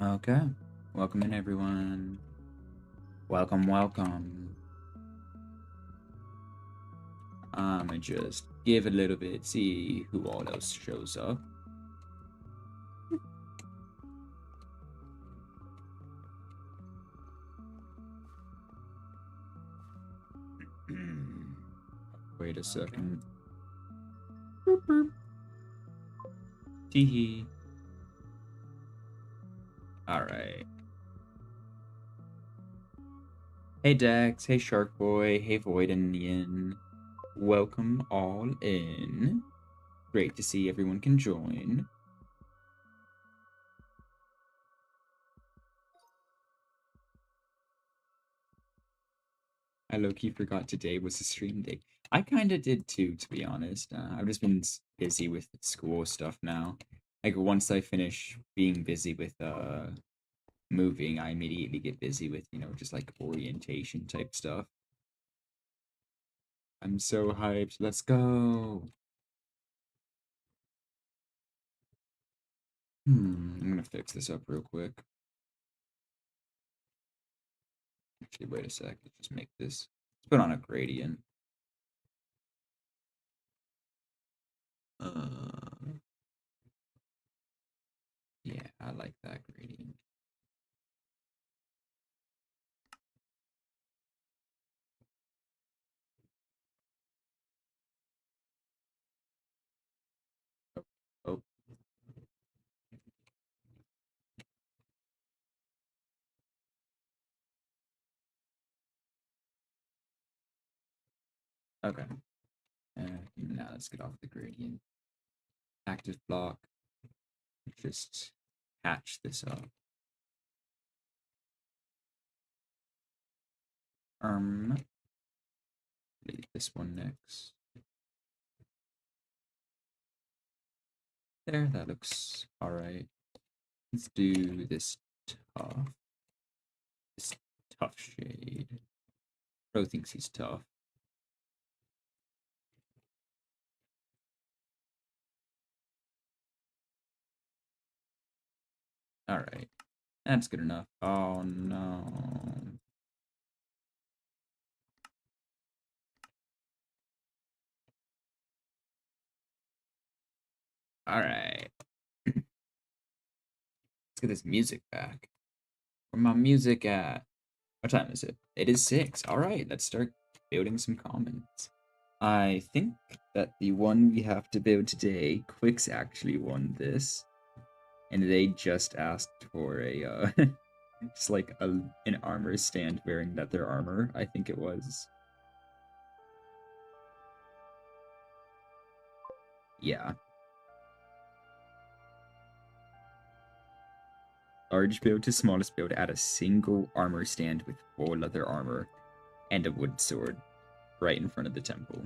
Okay. Welcome in, everyone. Welcome, welcome. I'ma just give a little bit, see who all else shows up. Wait a second. Boop, boop. Teehee. Alright. Hey Dex, hey Shark Boy, hey Void and Yin. Welcome all in. Great to see everyone can join. I low-key forgot today was a stream day. I kind of did too, to be honest. I've just been busy with school stuff now. Like once I finish being busy with moving, I immediately get busy with, just like orientation type stuff. I'm so hyped. Let's go. I'm gonna fix this up real quick. Actually, wait a sec. Let's just make this. Let's put on a gradient. Uh, yeah, I like that gradient. Oh, okay. Now let's get off the gradient. Active block. Just hatch this up. Delete this one next. There, that looks alright. Let's do this tough. This tough shade. Pro thinks he's tough. Alright. That's good enough. Oh no. Alright. Let's get this music back. Where my music at? What time is it? It is 6. Alright, let's start building some comments. I think that the one we have to build today, Quix actually won this. And they just asked for a, just like an armor stand wearing leather armor, I think it was. Yeah. Large build to smallest build, add a single armor stand with full leather armor and a wood sword right in front of the temple.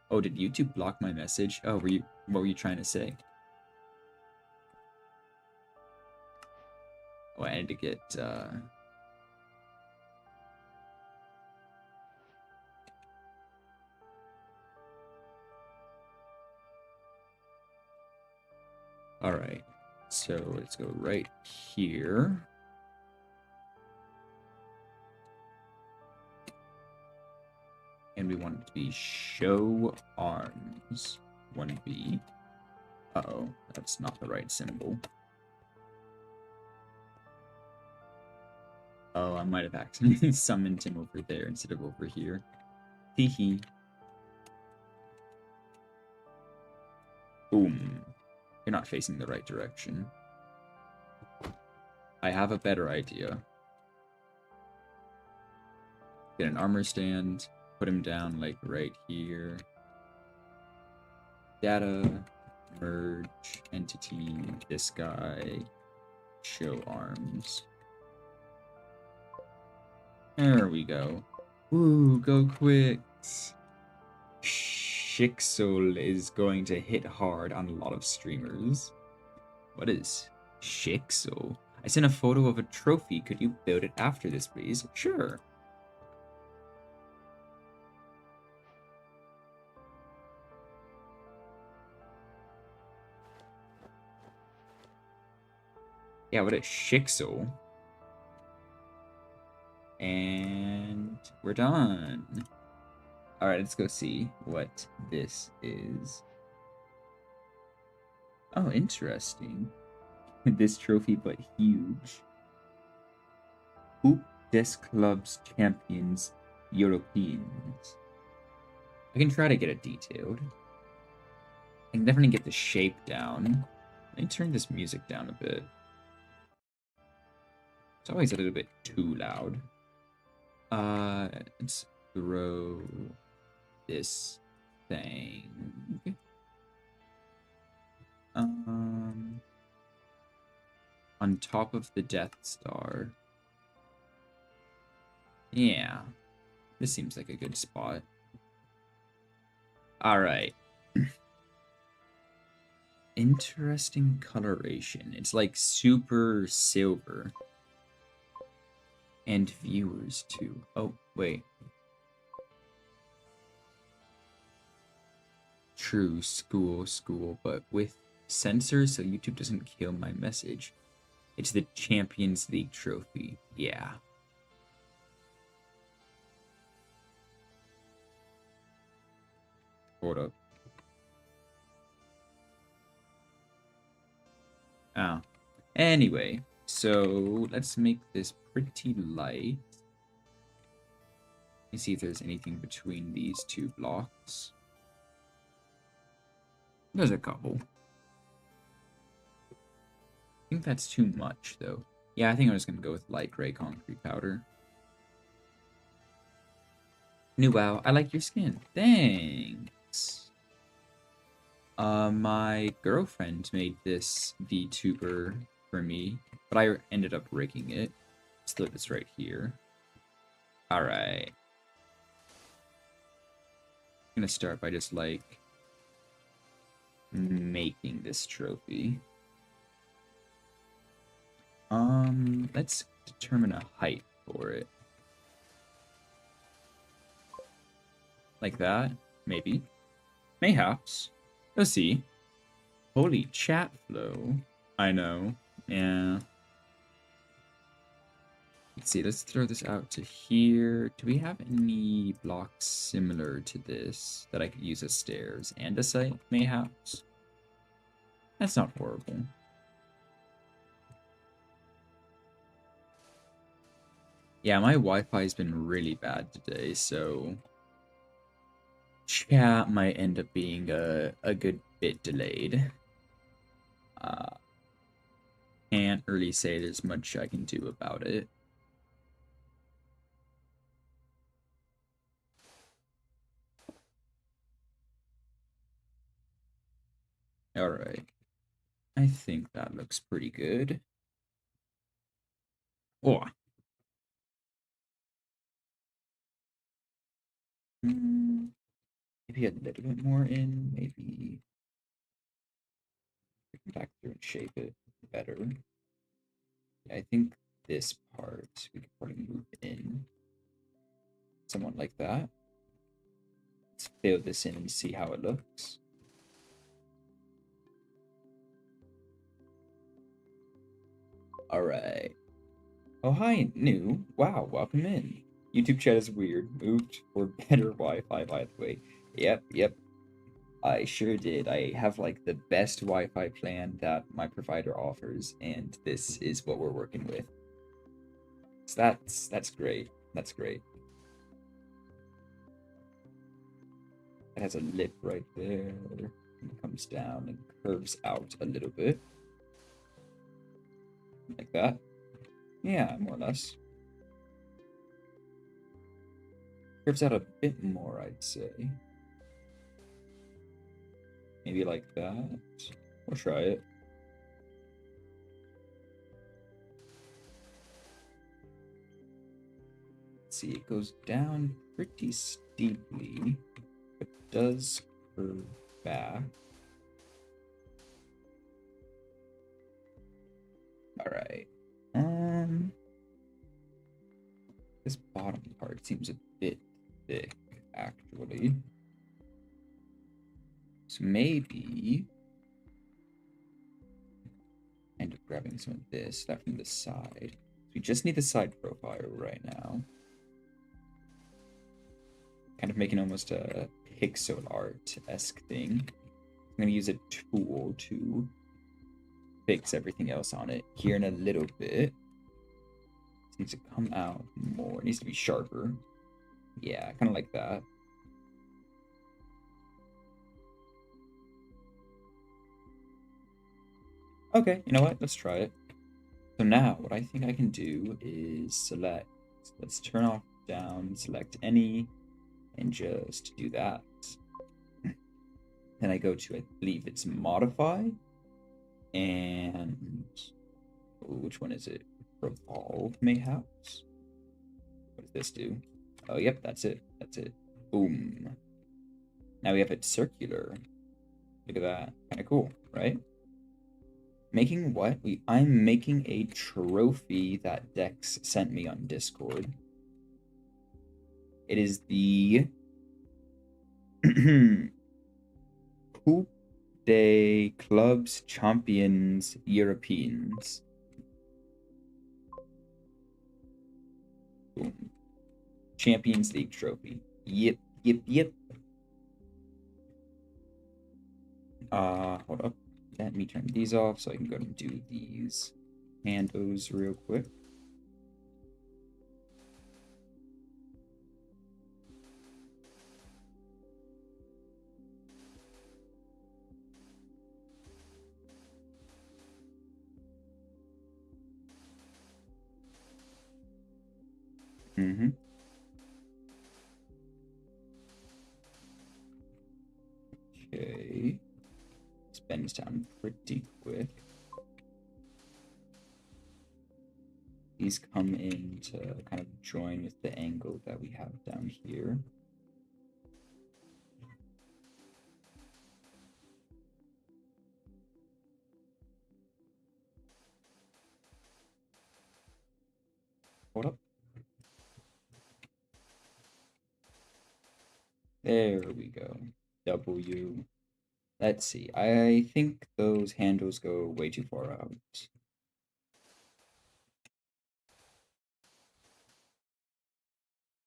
Oh, did YouTube block my message? Oh, what were you trying to say? Oh, I had to get, Alright, so let's go right here. And we want it to be show arms 1B. Uh-oh, that's not the right symbol. Oh, I might have accidentally summoned him over there instead of over here. Teehee. Boom. You're not facing the right direction. I have a better idea. Get an armor stand, put him down like right here. Data, merge, entity, this guy, show arms. There we go. Ooh, go quick. Shixel is going to hit hard on a lot of streamers. What is Shixel? I sent a photo of a trophy. Could you build it after this, please? Sure. Yeah, what a shixel. And we're done. All right, let's go see what this is. Oh, interesting. This trophy, but huge. Hoop des Clubs Champions Europeans. I can try to get it detailed. I can definitely get the shape down. Let me turn this music down a bit. It's always a little bit too loud. Let's throw this thing. On top of the Death Star. Yeah, this seems like a good spot. All right. Interesting coloration. It's like super silver. And viewers too. Oh, wait. True, school, but with sensors so YouTube doesn't kill my message. It's the Champions League trophy. Yeah. Hold up. Oh. Anyway, so let's make this pretty light. Let me see if there's anything between these two blocks. There's a couple. I think that's too much, though. Yeah, I think I'm just going to go with light gray concrete powder. New WoW, I like your skin. Thanks. My girlfriend made this VTuber for me, but I ended up rigging it. Let's throw this right here. Alright. I'm gonna start by just, like, making this trophy. Let's determine a height for it. Like that? Maybe. Mayhaps. Let's see. Holy chat flow. I know. Yeah. Let's see. Let's throw this out to here. Do we have any blocks similar to this that I could use as stairs and a site? Mayhaps. That's not horrible. Yeah, my Wi-Fi has been really bad today, so chat might end up being a good bit delayed. Can't really say there's much I can do about it. Alright. I think that looks pretty good. Oh. Maybe a little bit more in, maybe come back through and shape it better. Yeah, I think this part we could probably move in. Somewhat like that. Let's fill this in and see how it looks. Alright. Oh, hi, new. Wow, welcome in. YouTube chat is weird. Moved for better Wi-Fi, by the way. Yep. I sure did. I have like the best Wi-Fi plan that my provider offers, and this is what we're working with. So that's great. That's great. It has a lip right there. It comes down and curves out a little bit. Like that. Yeah, more or less. Curves out a bit more, I'd say. Maybe like that. We'll try it. Let's see, it goes down pretty steeply. It does curve back. Alright. This bottom part seems a bit thick, actually. So maybe kind of grabbing some of this stuff from the side. We just need the side profile right now. Kind of making almost a pixel art-esque thing. I'm going to use a tool to fix everything else on it here in a little bit. It needs to come out more. It needs to be sharper. Yeah, kind of like that. Okay, you know what? Let's try it. So now, what I think I can do is select, let's turn off down, select any, and just do that. Then I go to, I believe it's modify, and which one is it? Revolve, mayhaps? What does this do? Oh, yep, that's it. That's it. Boom. Now we have it circular. Look at that. Kind of cool, right? Making what? I'm making a trophy that Dex sent me on Discord. It is the Coupe des Clubs Champions Europeans. Boom. Champions League trophy. Yep, yep, yep. Hold up. Let me turn these off so I can go and do these handles real quick. Mm-hmm. Okay. Spends down pretty quick. These come in to kind of join with the angle that we have down here. Hold up. There we go. W. Let's see. I think those handles go way too far out.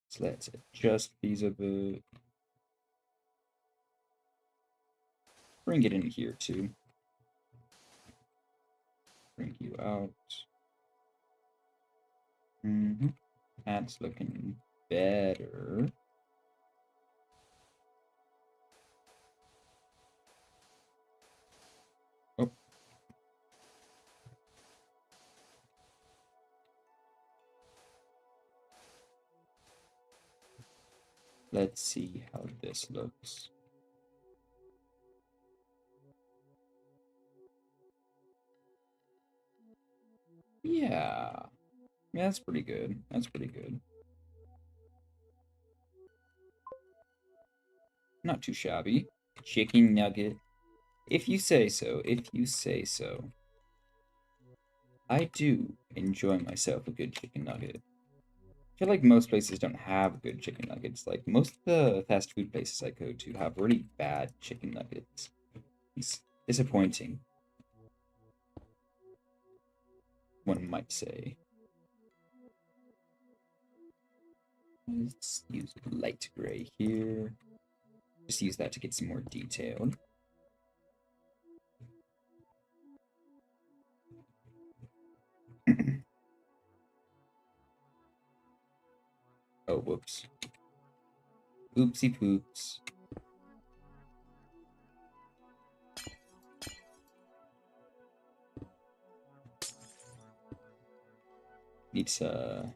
So let's adjust these a bit. Bring it in here too. Bring you out. That's looking better. Oh. Let's see how this looks. Yeah. Yeah, that's pretty good. That's pretty good. Not too shabby. Chicken nugget. If you say so, if you say so. I do enjoy myself a good chicken nugget. I feel like most places don't have good chicken nuggets. Like, most of the fast food places I go to have really bad chicken nuggets. It's disappointing, one might say. Let's use light gray here. Just use that to get some more detailed. Oh, whoops. Oopsie poops. Need to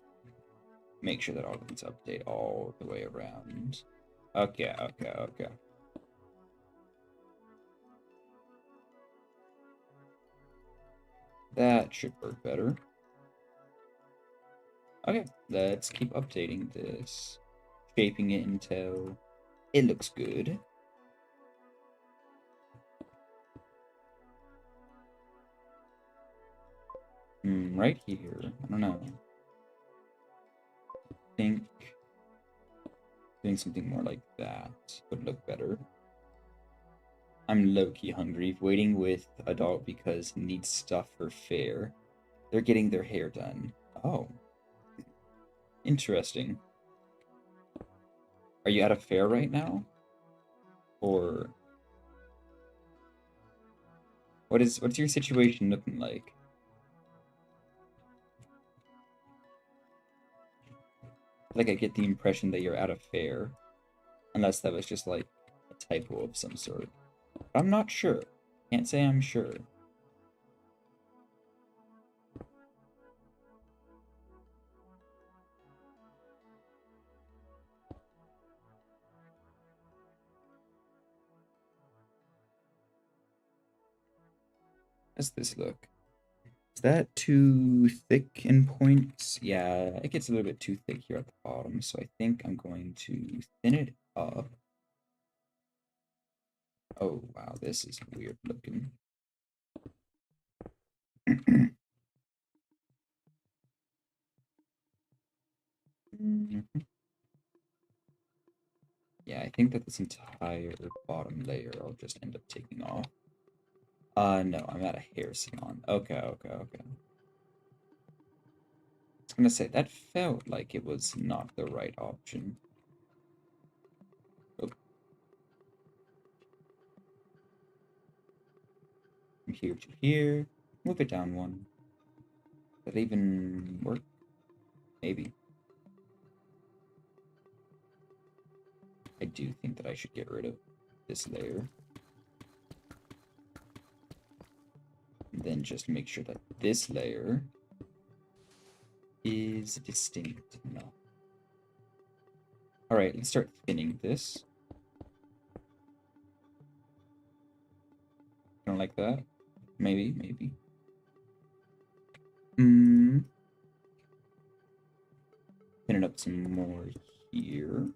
make sure that all of these update all the way around. Okay, okay, okay. That should work better. Okay, let's keep updating this. Shaping it until it looks good. Right here. I don't know. I think doing something more like that would look better. I'm low-key hungry, waiting with a dog because he needs stuff for fair. They're getting their hair done. Oh, interesting. Are you at a fair right now? Or what's your situation looking like? Like I get the impression that you're at a fair, unless that was just like a typo of some sort. But I'm not sure. Can't say I'm sure. How's this look? Is that too thick in points? Yeah, it gets a little bit too thick here at the bottom, so I think I'm going to thin it up. Oh, wow, this is weird looking. Yeah, I think that this entire bottom layer I'll just end up taking off. No, I'm at a hair salon. Okay, okay, okay. I was gonna say, that felt like it was not the right option. Oh, from here to here. Move it down one. Does that even work? Maybe. I do think that I should get rid of this layer. And then just make sure that this layer is distinct enough. Alright, let's start thinning this. Don't like that? Maybe, maybe. Thin it up some more here.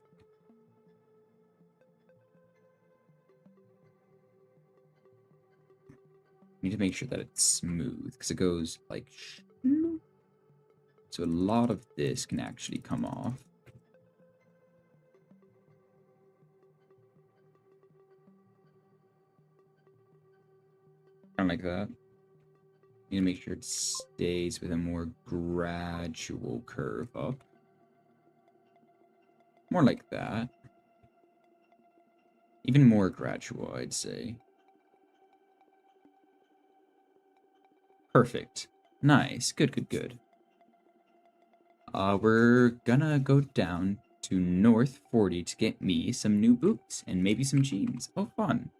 Need to make sure that it's smooth because it goes like so a lot of this can actually come off. Kind of like that. Need to make sure it stays with a more gradual curve up. More like that. Even more gradual, I'd say. Perfect. Nice. Good, good, good. We're gonna go down to North 40 to get me some new boots and maybe some jeans. Oh, fun.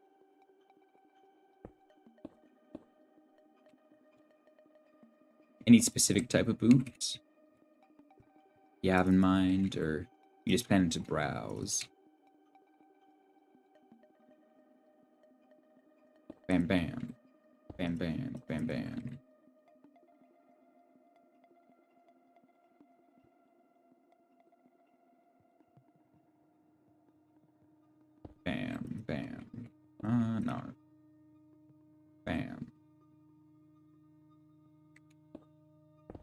Any specific type of boots you have in mind, or you just planning to browse? Bam, bam. Bam, bam, bam, bam. Bam, bam. No. Bam.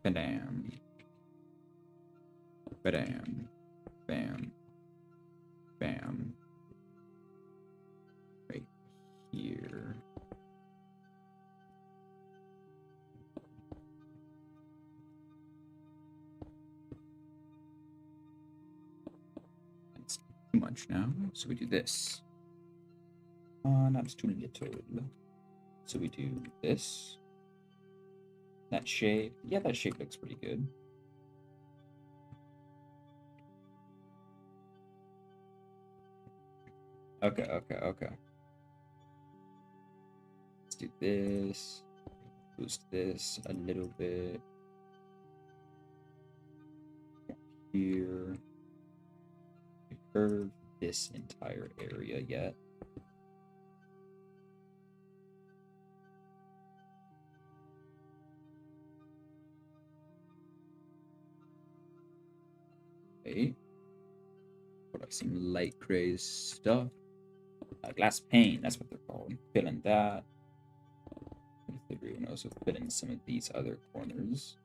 Badam. Badam. Bam. Bam. Right here. That's too much now, so we do this. That's too little. So we do this. That shape. Yeah, that shape looks pretty good. Okay, okay, okay. Let's do this. Boost this a little bit. Here. Curve this entire area yet. Okay. Put up some light gray stuff. Glass pane, that's what they're called. Fill in that. Everyone also fill in some of these other corners.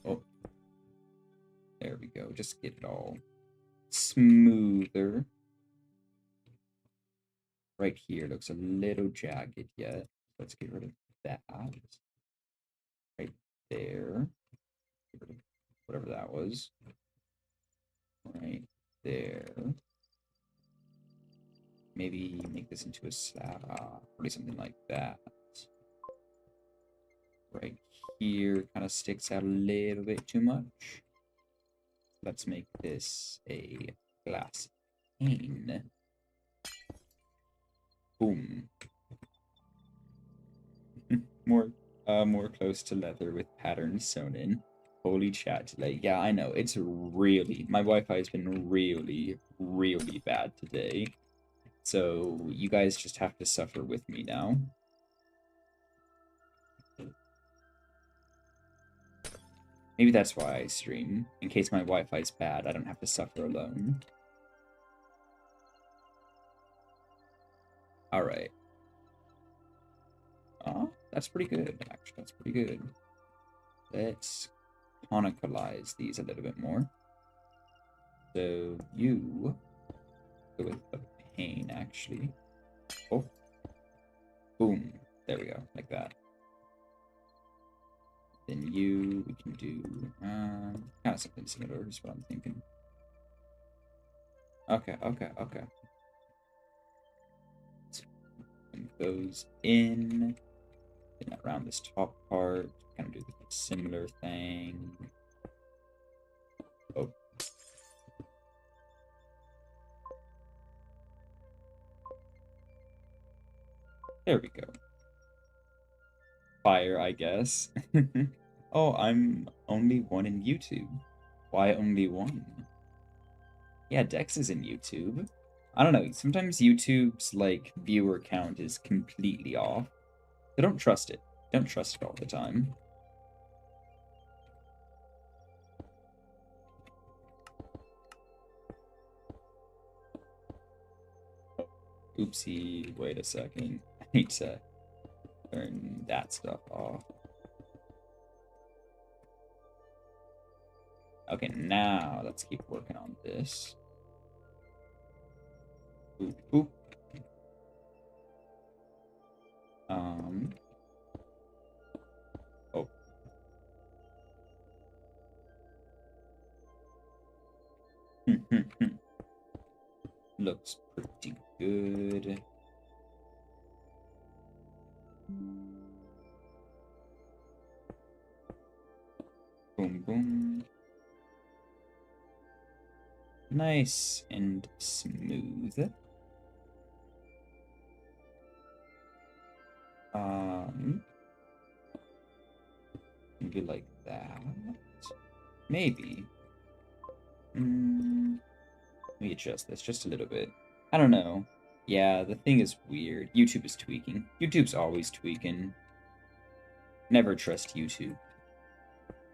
Oh. There we go. Just get it all smoother. right here looks a little jagged yet. Let's get rid of that. Right there. Get rid of whatever that was. Right there. Maybe make this into a slab, probably something like that. Right here kind of sticks out a little bit too much. Let's make this a glass pane. Boom. more close to leather with patterns sewn in. Holy chat today. Yeah, I know. It's really, my Wi-Fi has been really, really bad today. So you guys just have to suffer with me now. Maybe that's why I stream. In case my Wi-Fi is bad, I don't have to suffer alone. Alright. Oh, that's pretty good, actually. That's pretty good. Let's conicalize these a little bit more. So you go with the pane, actually. Oh. Boom. There we go, like that. Then you, we can do kind of something similar is what I'm thinking. Okay. And goes in, and around this top part, kind of do the similar thing. Oh. There we go. Fire, I guess. Oh, I'm only one in YouTube. Why only one? Yeah, Dex is in YouTube. I don't know. Sometimes YouTube's like viewer count is completely off. So don't trust it. Don't trust it all the time. Oopsie, wait a second. I need to turn that stuff off. Okay, now let's keep working on this. Boop, boop. Oh. Looks pretty good. Boom, boom. Nice and smooth. Maybe like that. Maybe. Let me adjust this just a little bit. I don't know. Yeah, the thing is weird. YouTube is tweaking. YouTube's always tweaking. Never trust YouTube.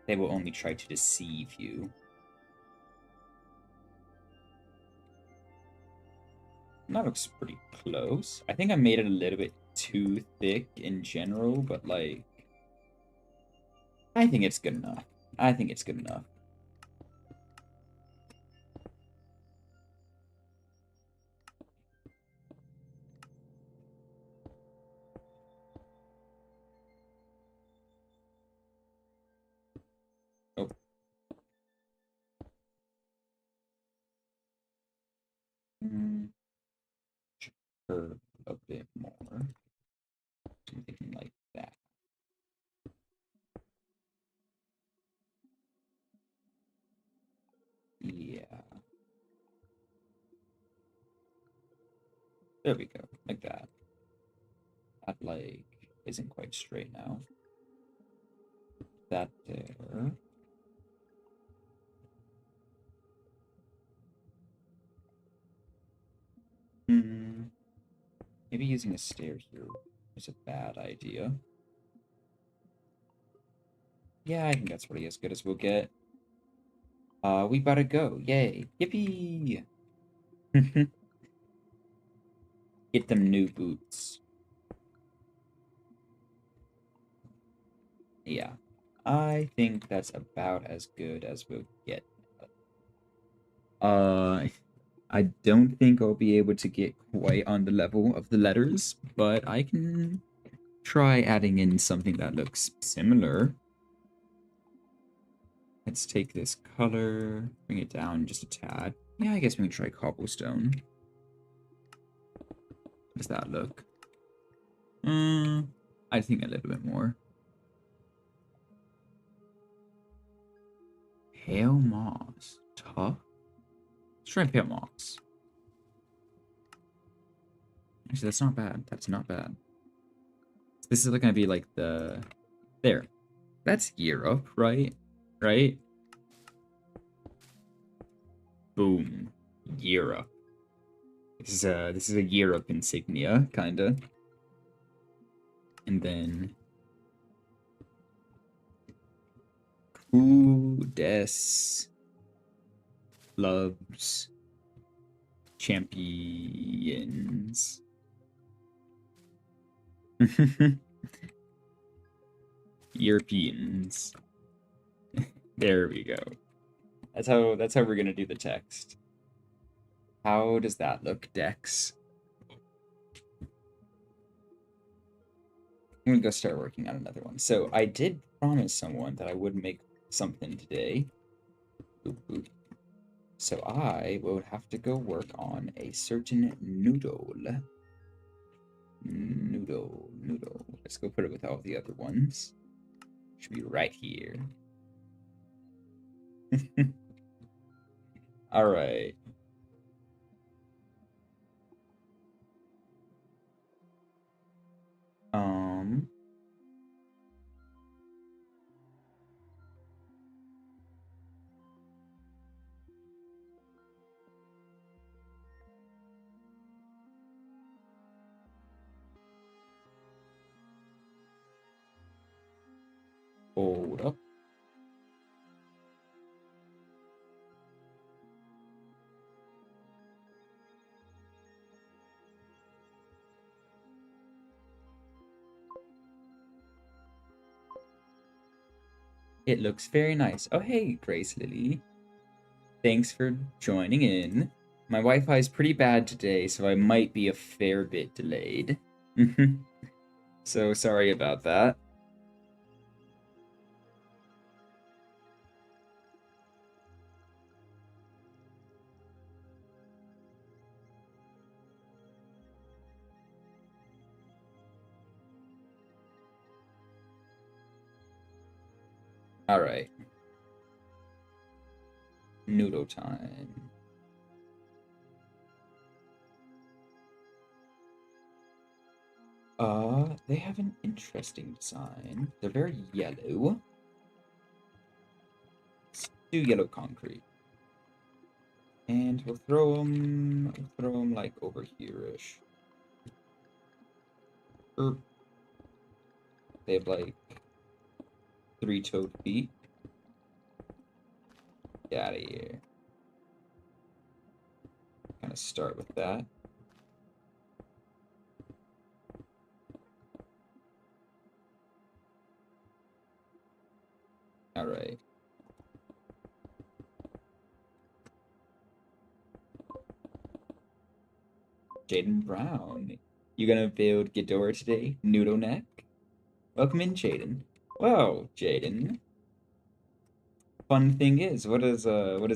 They will only try to deceive you. That looks pretty close. I think I made it a little bit too thick in general, but like, I think it's good enough. I think it's good enough. Oh. Curve a bit more. I'm thinking like that. Yeah. There we go. Like that. That, like, isn't quite straight now. That there. Maybe using a stair here is a bad idea. Yeah, I think that's pretty as good as we'll get. We gotta go. Yay. Yippee! Get them new boots. Yeah. I think that's about as good as we'll get. Uh, I don't think I'll be able to get quite on the level of the letters, but I can try adding in something that looks similar. Let's take this color, bring it down just a tad. Yeah, I guess we can try cobblestone. How does that look? I think a little bit more. Pale moss. Tough? Let's try pale moss. Actually, that's not bad. That's not bad. This is gonna be like the... There. That's Europe, right? Right? Boom. Europe. This is a Europe insignia, kinda. And then who des loves champions? Europeans. There we go. That's how we're gonna do the text. How does that look, Dex? I'm gonna go start working on another one. So I did promise someone that I would make something today. Boop, boop. So I would have to go work on a certain noodle. Noodle. Let's go put it with all the other ones. Should be right here. All right. Um. Hold up. It looks very nice. Oh, hey, Grace Lily. Thanks for joining in. My Wi-Fi is pretty bad today, so I might be a fair bit delayed. So sorry about that. All right. Noodle time. They have an interesting design. They're very yellow. Let's do yellow concrete. And we'll throw them like over here-ish. They have like 3-toed feet. Get out of here. Kind of start with that. All right. Jaden Brown. You gonna build Ghidorah today? Noodle neck? Welcome in, Jaden. Whoa, Jaden. Fun thing is, what does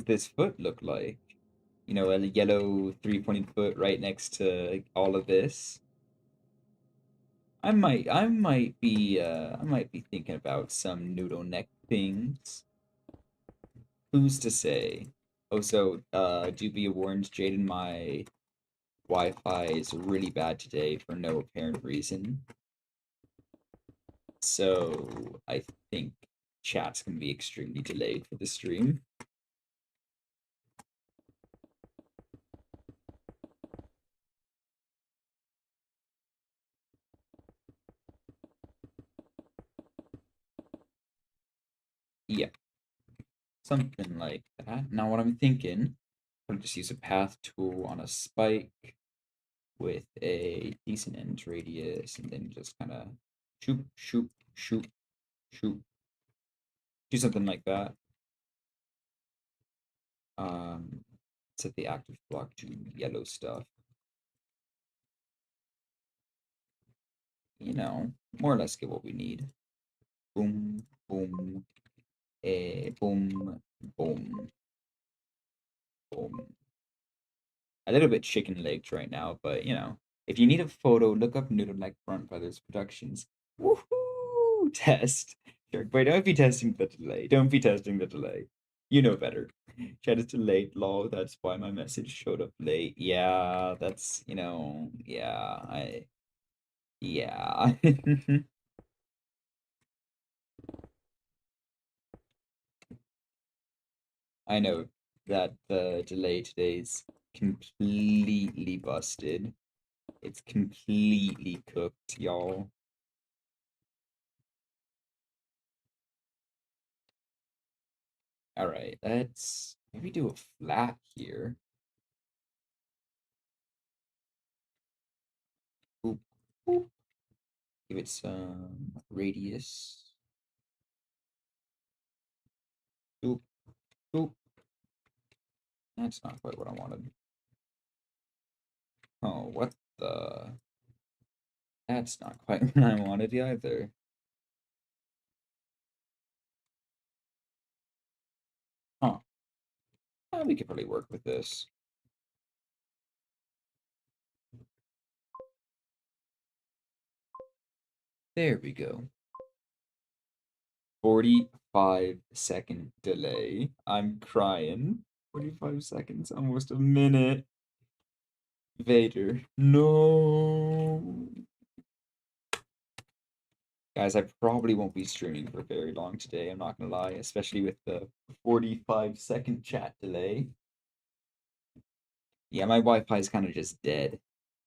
this foot look like? You know, a yellow three-pointed foot right next to all of this. I might be thinking about some noodle neck things. Who's to say? Oh, so do be warned, Jaden, my Wi-Fi is really bad today for no apparent reason. So I think chat's gonna be extremely delayed for the stream. Yeah, something like that. Now what I'm thinking, I'm just use a path tool on a spike with a decent end radius, and then just kind of shoot, shoot, shoot, shoot. Do something like that. Um, Set the active block to yellow stuff. More or less get what we need. Boom, boom, boom, boom, boom. A little bit chicken legged right now, but if you need a photo, look up Noodle Like Front Brothers Productions. Woohoo! Test. Sure. Wait, don't be testing the delay. Don't be testing the delay. You know better. Chat is delayed, lol. That's why my message showed up late. Yeah, that's, yeah. I know that the delay today's completely busted. It's completely cooked, y'all. All right, let's maybe do a flat here. Boop, boop. Give it some radius. Boop, boop. That's not quite what I wanted. Oh, what the? That's not quite what I wanted either. Huh. We could probably work with this. There we go. 45-second delay. I'm crying. 45 seconds, almost a minute. Vader. No. Guys, I probably won't be streaming for very long today, I'm not gonna lie, especially with the 45-second chat delay. Yeah, my Wi-Fi is kind of just dead.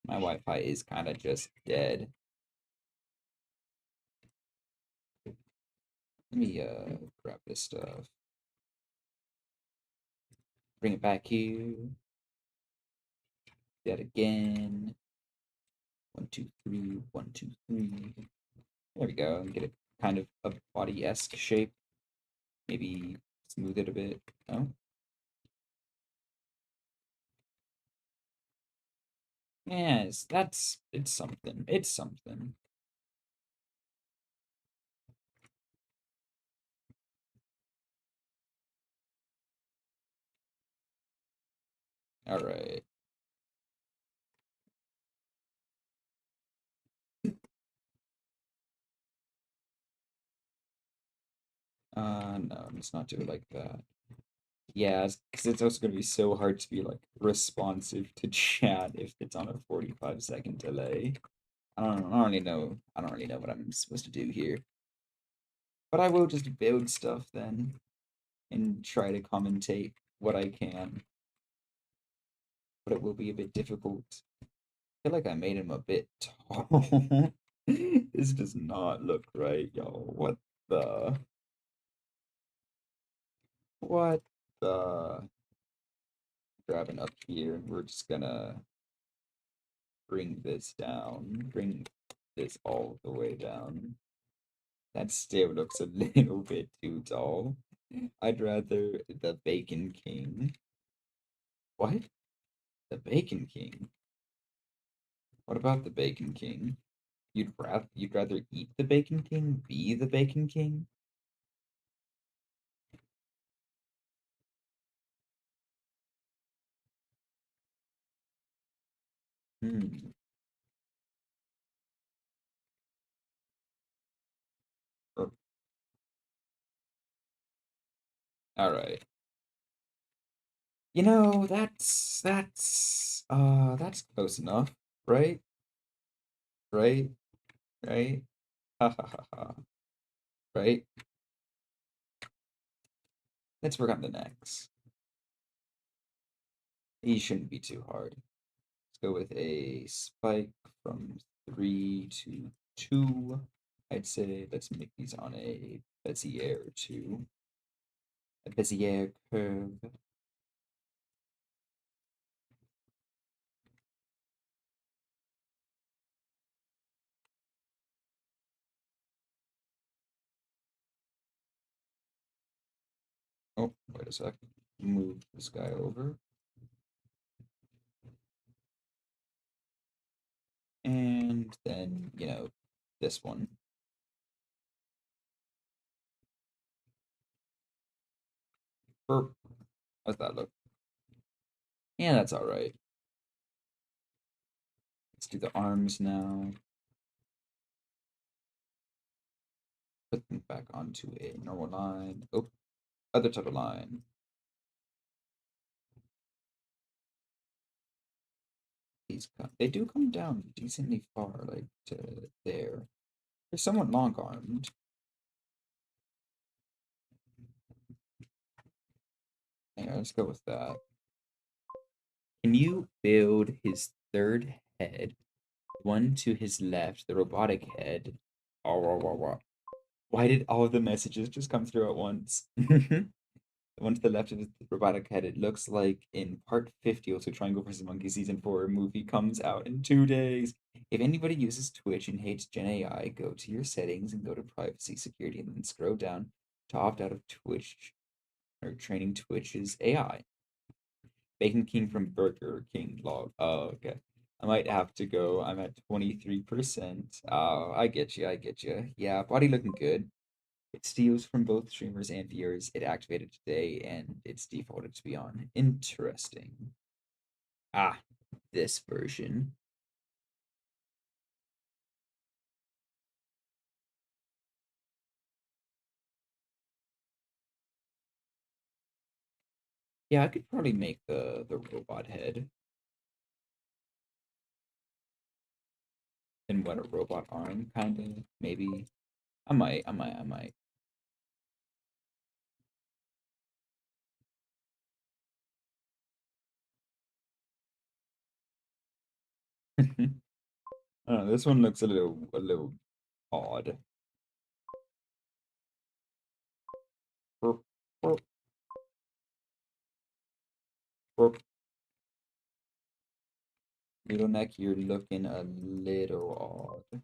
My Wi-Fi is kind of just dead. Let me grab this stuff. Bring it back here. That again. 1, 2, 3, 1, 2, 3. There we go. And get it kind of a body-esque shape. Maybe smooth it a bit. Oh. Yes, it's something. It's something. All right. No, let's not do it like that. Yeah, because it's also gonna be so hard to be like responsive to chat if it's on a 45-second delay. I don't really know. I don't really know what I'm supposed to do here. But I will just build stuff then and try to commentate what I can. But it will be a bit difficult. I feel like I made him a bit tall. This does not look right, y'all. The? What the? Grabbing up here, and we're just gonna bring this down. Bring this all the way down. That still looks a little bit too tall. I'd rather the Bacon King. What? The Bacon King? What about the Bacon King? You'd rather eat the Bacon King? Be the Bacon King? Hmm. Oh, all right. That's close enough, right? Right? Right? Ha ha ha ha. Right? Let's work on the necks. These shouldn't be too hard. Let's go with a spike from 3 to 2. I'd say let's make these on a Bezier too. A Bezier curve. Oh, wait a sec. Move this guy over. And then, this one. Burp. How's that look? Yeah, that's all right. Let's do the arms now. Put them back onto a normal line. Oh, other type of line. They do come down decently far, like to there. They're somewhat long armed. Yeah, let's go with that. Can you build his third head? One to his left, the robotic head. Oh, why did all of the messages just come through at once? The one to the left of the robotic head, it looks like in part 50, also Triangle vs. Monkey Season 4 movie comes out in 2 days. If anybody uses Twitch and hates Gen AI, go to your settings and go to privacy security and then scroll down to opt out of Twitch or training Twitch's AI. Bacon King from Burger King log. Oh, okay. I might have to go. I'm at 23%. Oh, I get you. I get you. Yeah, body looking good. It steals from both streamers and viewers. It activated today and it's defaulted to be on. Interesting. Ah, this version. Yeah, I could probably make the robot head. And what, a robot arm, kind of, maybe. I might. I don't know, this one looks a little odd. Burp, burp, burp. Little neck, you're looking a little odd.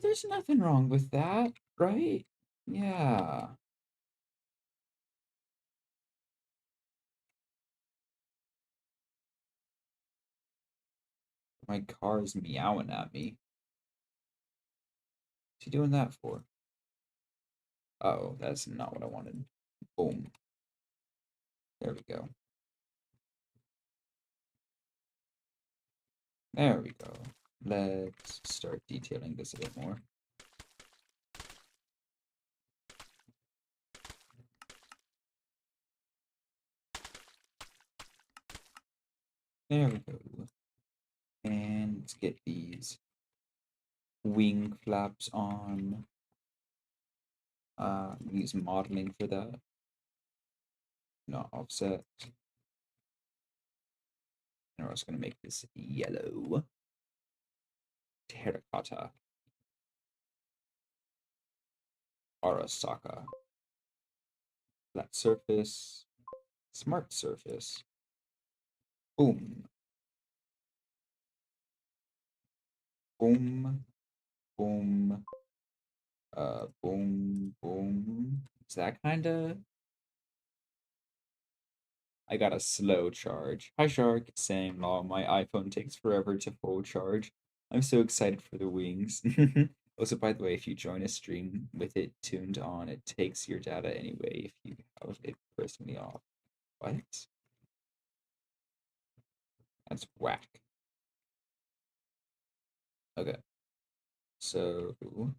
There's nothing wrong with that, right? Yeah. My car's meowing at me. What's he doing that for? Oh, that's not what I wanted. Boom. There we go. There we go. Let's start detailing this a bit more. There we go. And let's get these wing flaps on. Use modeling for that. Not offset. And we're also going to make this yellow. Terracotta. Arasaka. Flat surface. Smart surface. Boom. Boom. Boom. Boom. Boom. Is that kind of... I got a slow charge. Hi, Shark. Same law. My iPhone takes forever to full charge. I'm so excited for the wings. Also, by the way, if you join a stream with it tuned on, it takes your data anyway if you have it personally off. What? That's whack. Okay, so let's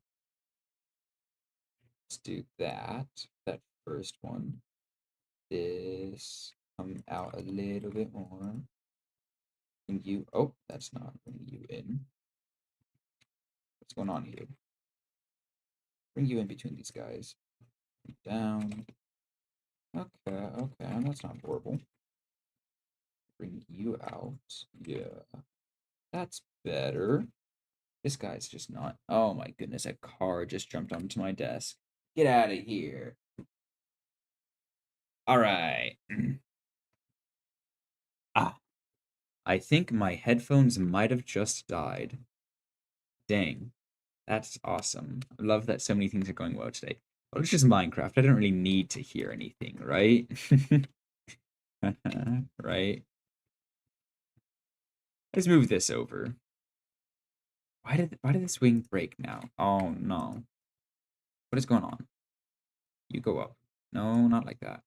do that. That first one. This come out a little bit more. Bring you. Oh, that's not bringing you in. What's going on here? Bring you in between these guys. Down. Okay, that's not horrible. Bring you out. Yeah, that's better. This guy's just not. Oh my goodness, a car just jumped onto my desk. Get out of here. All right. Ah, I think my headphones might have just died. Dang, that's awesome. I love that so many things are going well today. Well, it's just Minecraft. I don't really need to hear anything, right? Right? Let's move this over. Why did this wing break now? Oh no. What is going on? You go up. No, not like that.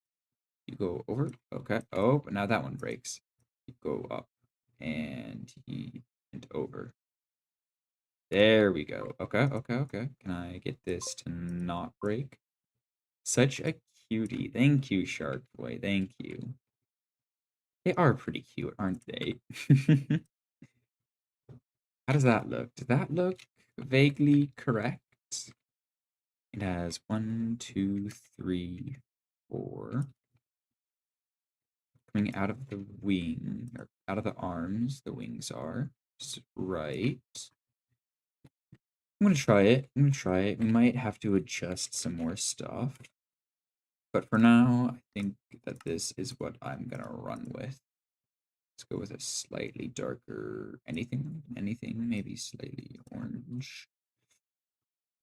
You go over. Okay. Oh, but now that one breaks. You go up and over. There we go. Okay, okay, okay. Can I get this to not break? Such a cutie. Thank you, Shark Boy. Thank you. They are pretty cute, aren't they? How does that look? Does that look vaguely correct? It has 1, 2, 3, 4 coming out of the wing, or out of the arms. The wings are right. I'm gonna try it. I'm gonna try it. We might have to adjust some more stuff. But for now, I think that this is what I'm gonna run with. Let's go with a slightly darker anything, maybe slightly orange.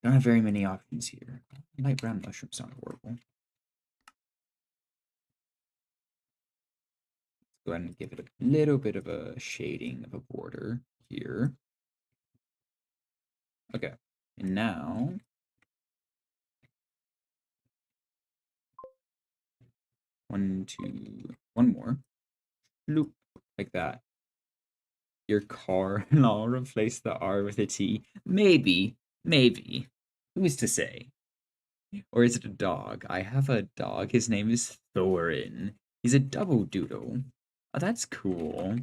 Don't have very many options here. Light brown mushrooms not horrible. Let's go ahead and give it a little bit of a shading of a border here. Okay, and now one more. Loop like that. Your car, and I'll replace the R with a T. Maybe, maybe. Who's to say? Or is it a dog? I have a dog. His name is Thorin. He's a double doodle. Oh, that's cool.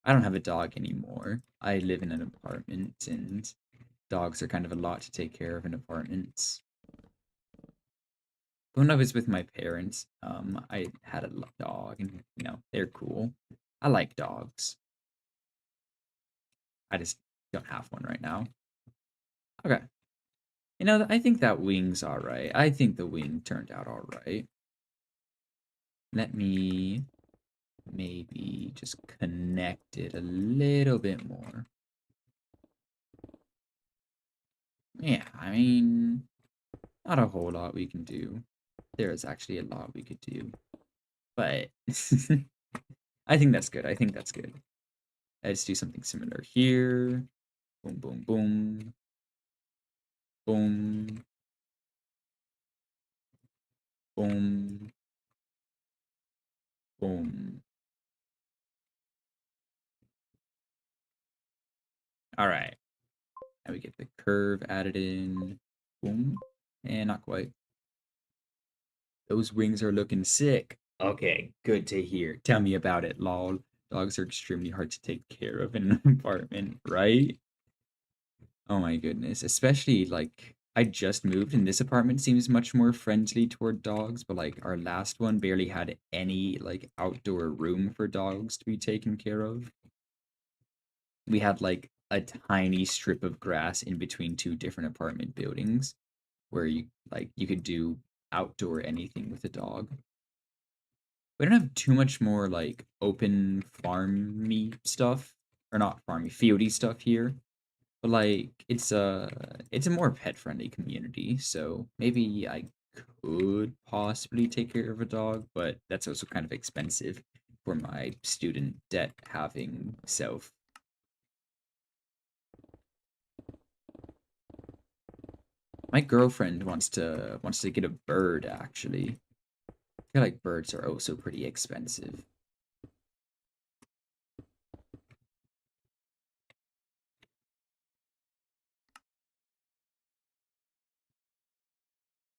I don't have a dog anymore. I live in an apartment, and dogs are kind of a lot to take care of in apartments. When I was with my parents, I had a dog, and they're cool. I like dogs. I just don't have one right now. Okay. I think that wing's all right. I think the wing turned out all right. Let me maybe just connect it a little bit more. Yeah, I mean, not a whole lot we can do. There is actually a lot we could do. But I think that's good. I think that's good. Let's do something similar here. Boom, boom, boom. Boom. Boom. Boom. All right. Now we get the curve added in. Boom. And not quite. Those wings are looking sick. Okay, good to hear. Tell me about it, lol. Dogs are extremely hard to take care of in an apartment, right? Oh my goodness. Especially like I just moved and this apartment seems much more friendly toward dogs, but like our last one barely had any like outdoor room for dogs to be taken care of. We had like a tiny strip of grass in between two different apartment buildings where you could do outdoor anything with a dog. We don't have too much more like open farmy stuff, or not farmy, fieldy stuff here. But like it's a more pet friendly community, so maybe I could possibly take care of a dog, but that's also kind of expensive for my student debt having self. My girlfriend wants to get a bird actually. I feel like birds are also pretty expensive.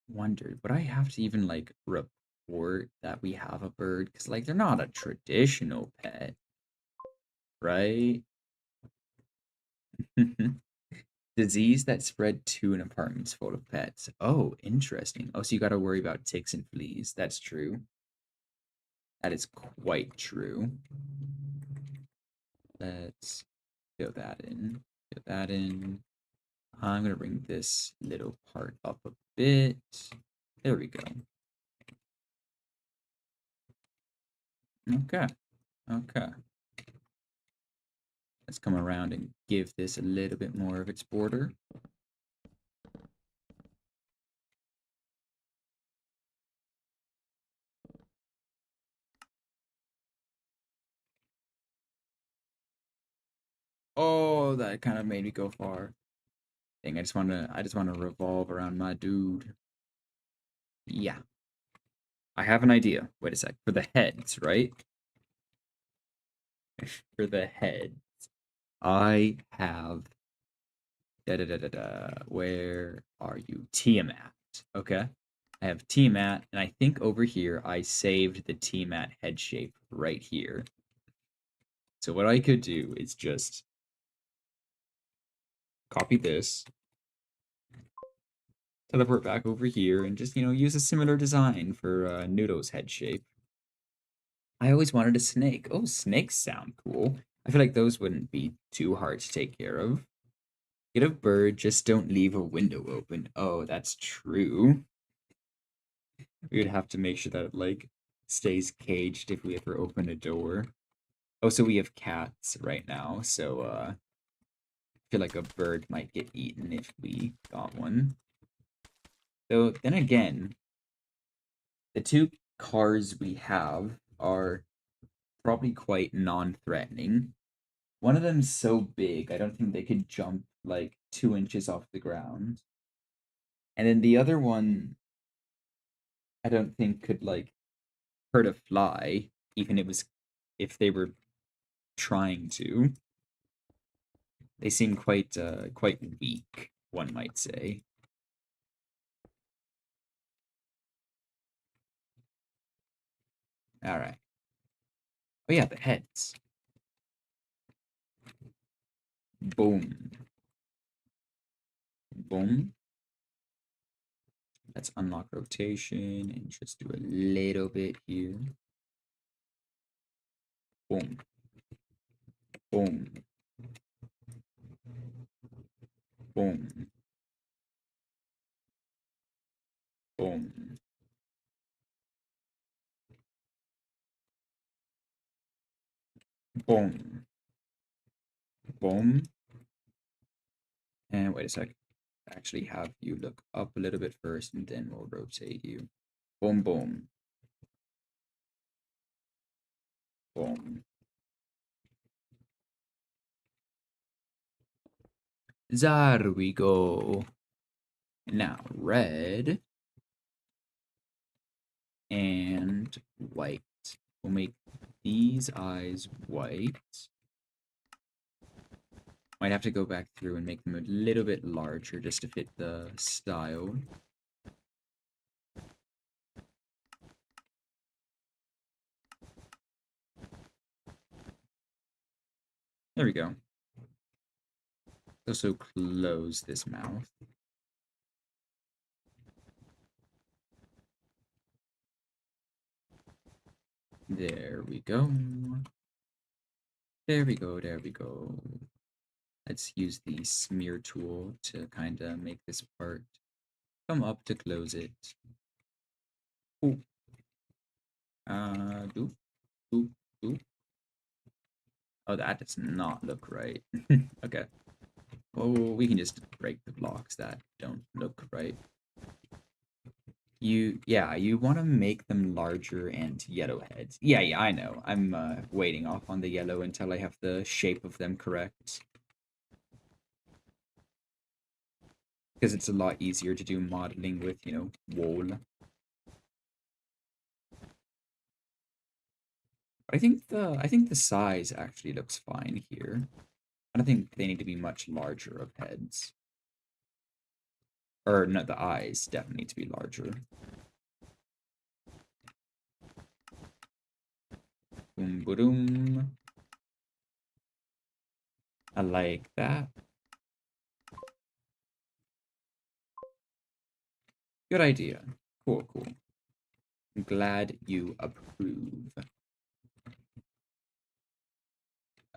Wondered, would I have to even like report that we have a bird? Because like they're not a traditional pet, right? Disease that spread to an apartment's full of pets. Oh, interesting. Oh, so you got to worry about ticks and fleas. That's true. That is quite true. Let's fill that in. Fill that in. I'm gonna bring this little part up a bit. There we go. Okay. Okay. Let's come around and give this a little bit more of its border. Oh, that kind of made me go far. Dang, I just wanna revolve around my dude. Yeah. I have an idea. Wait a sec. For the heads, right? For the head, I have da da da da da. Where are you? Tiamat. Okay. I have Tiamat, and I think over here I saved the Tiamat head shape right here. So what I could do is just copy this, teleport back over here, and just, use a similar design for Noodle's head shape. I always wanted a snake. Oh, snakes sound cool. I feel like those wouldn't be too hard to take care of. Get a bird, just don't leave a window open. Oh, that's true. We would have to make sure that it, like, stays caged if we ever open a door. Oh, so we have cats right now, so I feel like a bird might get eaten if we got one. Though then again, the two cars we have are probably quite non-threatening. One of them's so big, I don't think they could jump like 2 inches off the ground. And then the other one, I don't think could like hurt a fly, even if they were trying to. They seem quite weak, one might say. All right. Oh yeah, the heads. Boom. Boom. Let's unlock rotation and just do a little bit here. Boom. Boom. Boom. Boom. Boom. Boom. And wait a sec. Actually have you look up a little bit first and then we'll rotate you. Boom, boom. Boom. There we go. Now red and white. We'll make these eyes white. Might have to go back through and make them a little bit larger just to fit the style. There we go. Also close this mouth. There we go. There we go, there we go. Let's use the smear tool to kind of make this part come up to close it. Ooh. Doop, doop, doop. Oh, that does not look right. Okay. Well, we can just break the blocks that don't look right. You want to make them larger and yellow heads. Yeah, I know. I'm waiting off on the yellow until I have the shape of them correct. Because it's a lot easier to do modeling with, wool. I think the size actually looks fine here. I don't think they need to be much larger of heads. Or no, the eyes definitely need to be larger. Boom, boom. I like that. Good idea. Cool, cool. I'm glad you approve.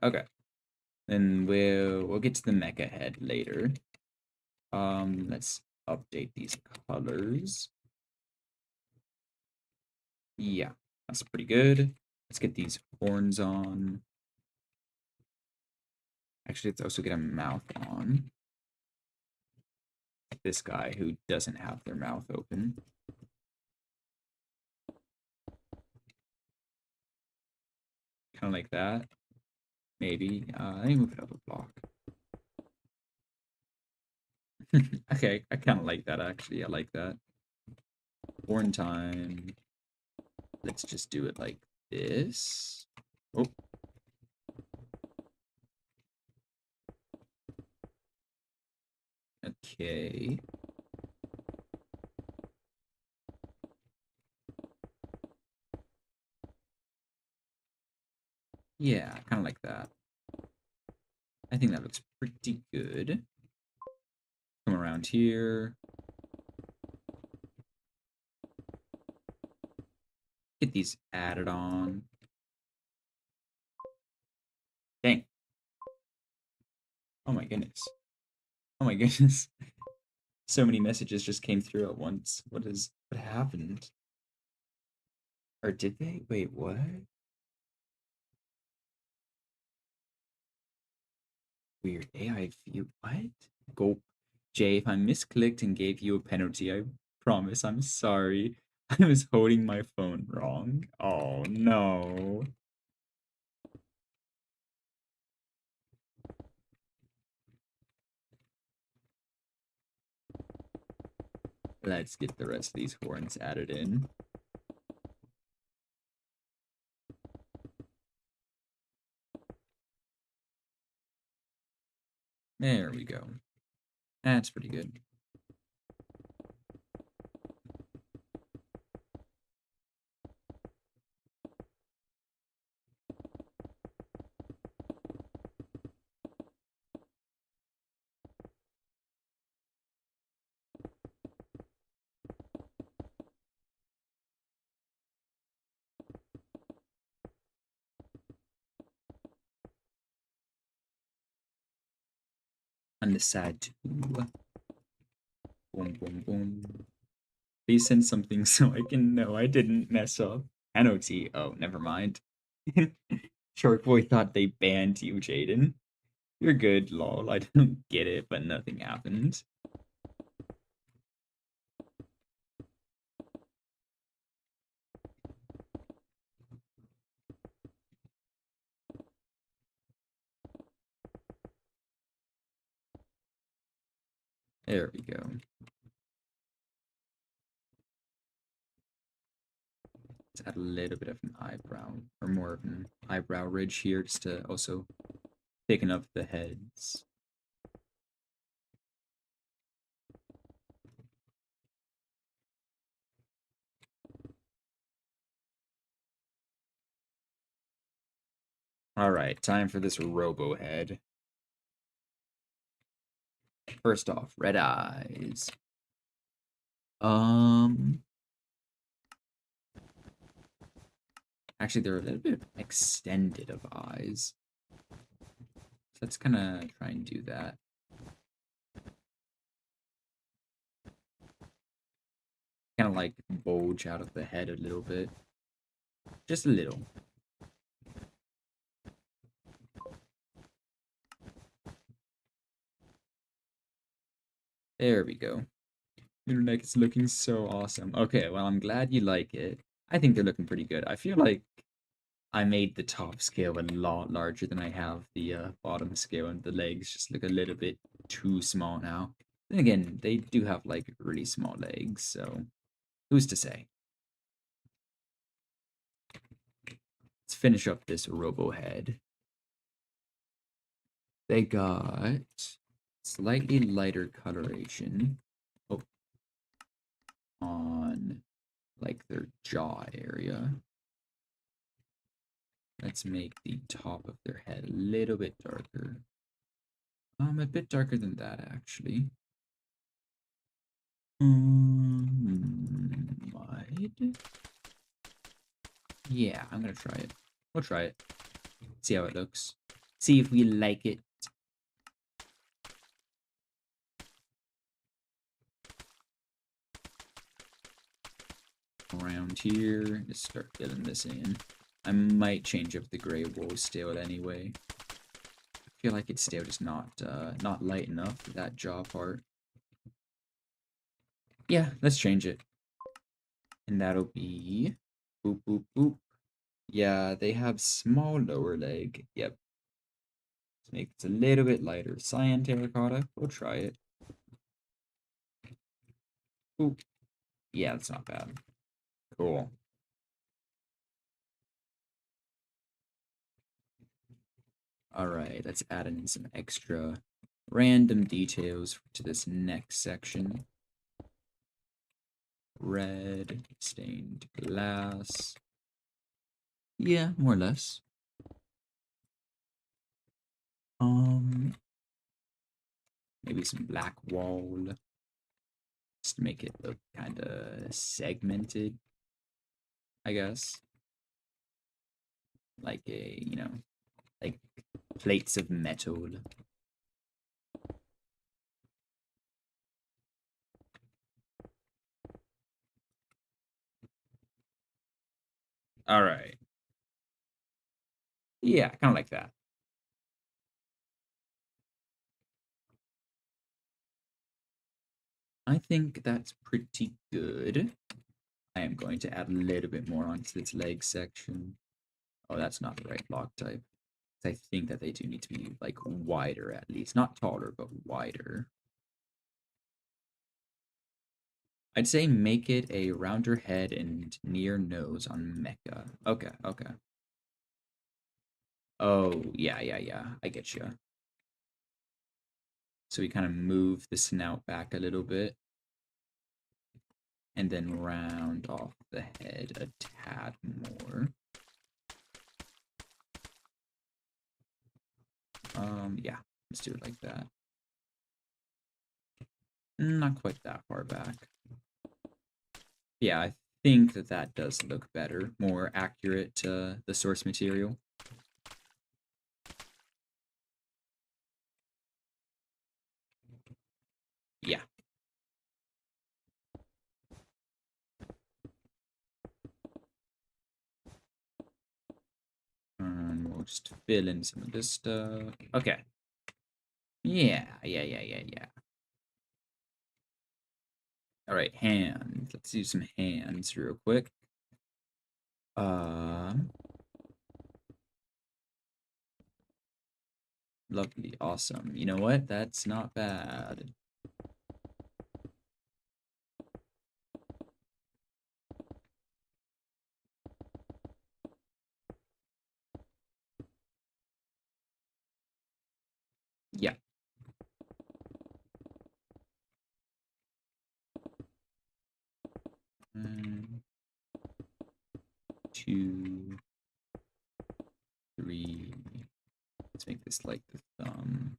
Okay. Then we'll get to the mecha head later. Let's update these colors. Yeah, that's pretty good. Let's get these horns on. Actually, let's also get a mouth on. This guy who doesn't have their mouth open. Kind of like that. Maybe. Let me move it up a block. Okay, I kind of like that actually. I like that. Horn time. Let's just do it like this. Oh, okay. Yeah, I kind of like that. I think that looks pretty good. Come around here. Get these added on. Dang. Oh my goodness. Oh my goodness. So many messages just came through at once. What happened? Or did they? Wait, what? Weird AI view. What? Gulp. Jay, if I misclicked and gave you a penalty, I promise I'm sorry. I was holding my phone wrong. Oh no. Let's get the rest of these horns added in. There we go. That's pretty good. On the side too. Boom, boom, boom. Please send something so I can know I didn't mess up. Penalty. Oh, never mind. Shark Boy thought they banned you, Jaden. You're good, lol. I don't get it, but nothing happened. There we go. Let's add a little bit of an eyebrow, or more of an eyebrow ridge here, just to also thicken up the heads. All right, time for this robo head. First off, red eyes. Um, Actually, they're a little bit extended of eyes. So let's kind of try and do that. Kind of like bulge out of the head a little bit. Just a little. There we go. Your neck is looking so awesome. Okay, well, I'm glad you like it. I think they're looking pretty good. I feel like I made the top scale a lot larger than I have the bottom scale, and the legs just look a little bit too small now. Then again, they do have like really small legs, so who's to say? Let's finish up this robo head. They got slightly lighter coloration on like their jaw area. Let's make the top of their head a little bit darker. A bit darker than that actually. Might. Yeah, I'm gonna try it. We'll try it. See how it looks. See if we like it. Around here, just start filling this in. I might change up the gray wool still anyway. I feel like it's still just not light enough for that jaw part. Yeah, let's change it. And that'll be boop boop boop. Yeah, they have small lower leg. Yep. Let's make it a little bit lighter. Cyan terracotta. We'll try it. Ooh. Yeah, that's not bad. Cool. All right, let's add in some extra random details to this next section. Red, stained glass. Yeah, more or less. Maybe some black wall. Just to make it look kind of segmented, I guess. Like like plates of metal. All right. Yeah, kind of like that. I think that's pretty good. I am going to add a little bit more onto this leg section. Oh, that's not the right block type. I think that they do need to be like wider at least. Not taller, but wider. I'd say make it a rounder head and near nose on Mecha. Okay, okay. Oh, yeah. I get you. So we kind of move the snout back a little bit. And then round off the head a tad more. Yeah, let's do it like that. Not quite that far back. Yeah, I think that that does look better, more accurate to the source material. Yeah. And we'll just fill in some of this stuff. Okay. Yeah. All right, hands. Let's do some hands real quick. Uh, Lovely, awesome. You know what? That's not bad. Yeah. One, two, three. Let's make this like the thumb.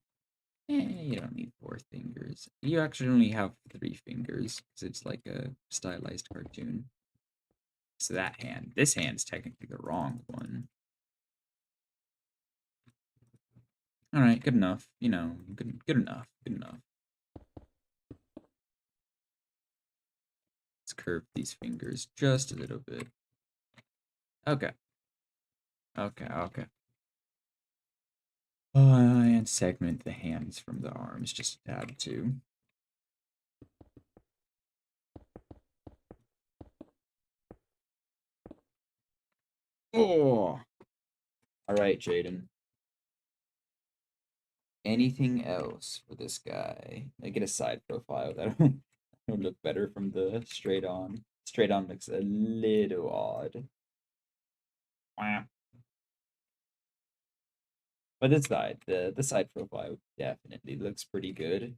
You don't need 4 fingers. You actually only have 3 fingers because it's like a stylized cartoon. So this hand's technically the wrong one. All right, good enough. Good enough. Good enough. Let's curve these fingers just a little bit. Okay. Okay. And segment the hands from the arms just a tad too. Oh. All right, Jaden. Anything else for this guy? I get a side profile that'll look better from the straight on. Straight on looks a little odd. Wah. But this side, the side profile definitely looks pretty good.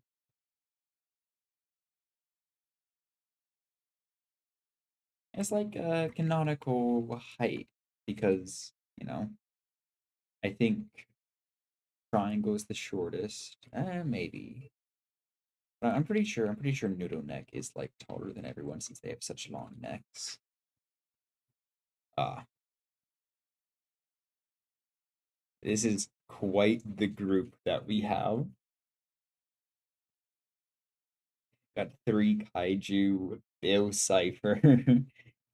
It's like a canonical height because, I think triangle is the shortest. Maybe. But I'm pretty sure noodle neck is like taller than everyone since they have such long necks. Ah, this is quite the group that we have. Got 3 kaiju, Bill Cipher,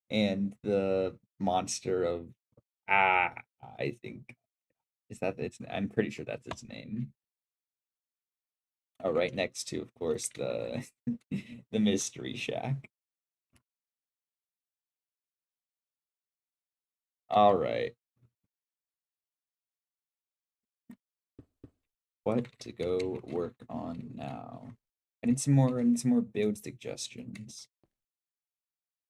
and the monster of ah, I think is that its. I'm pretty sure that's its name. Oh, right next to, of course, the the mystery shack. All right, what to go work on now? I need some more build suggestions.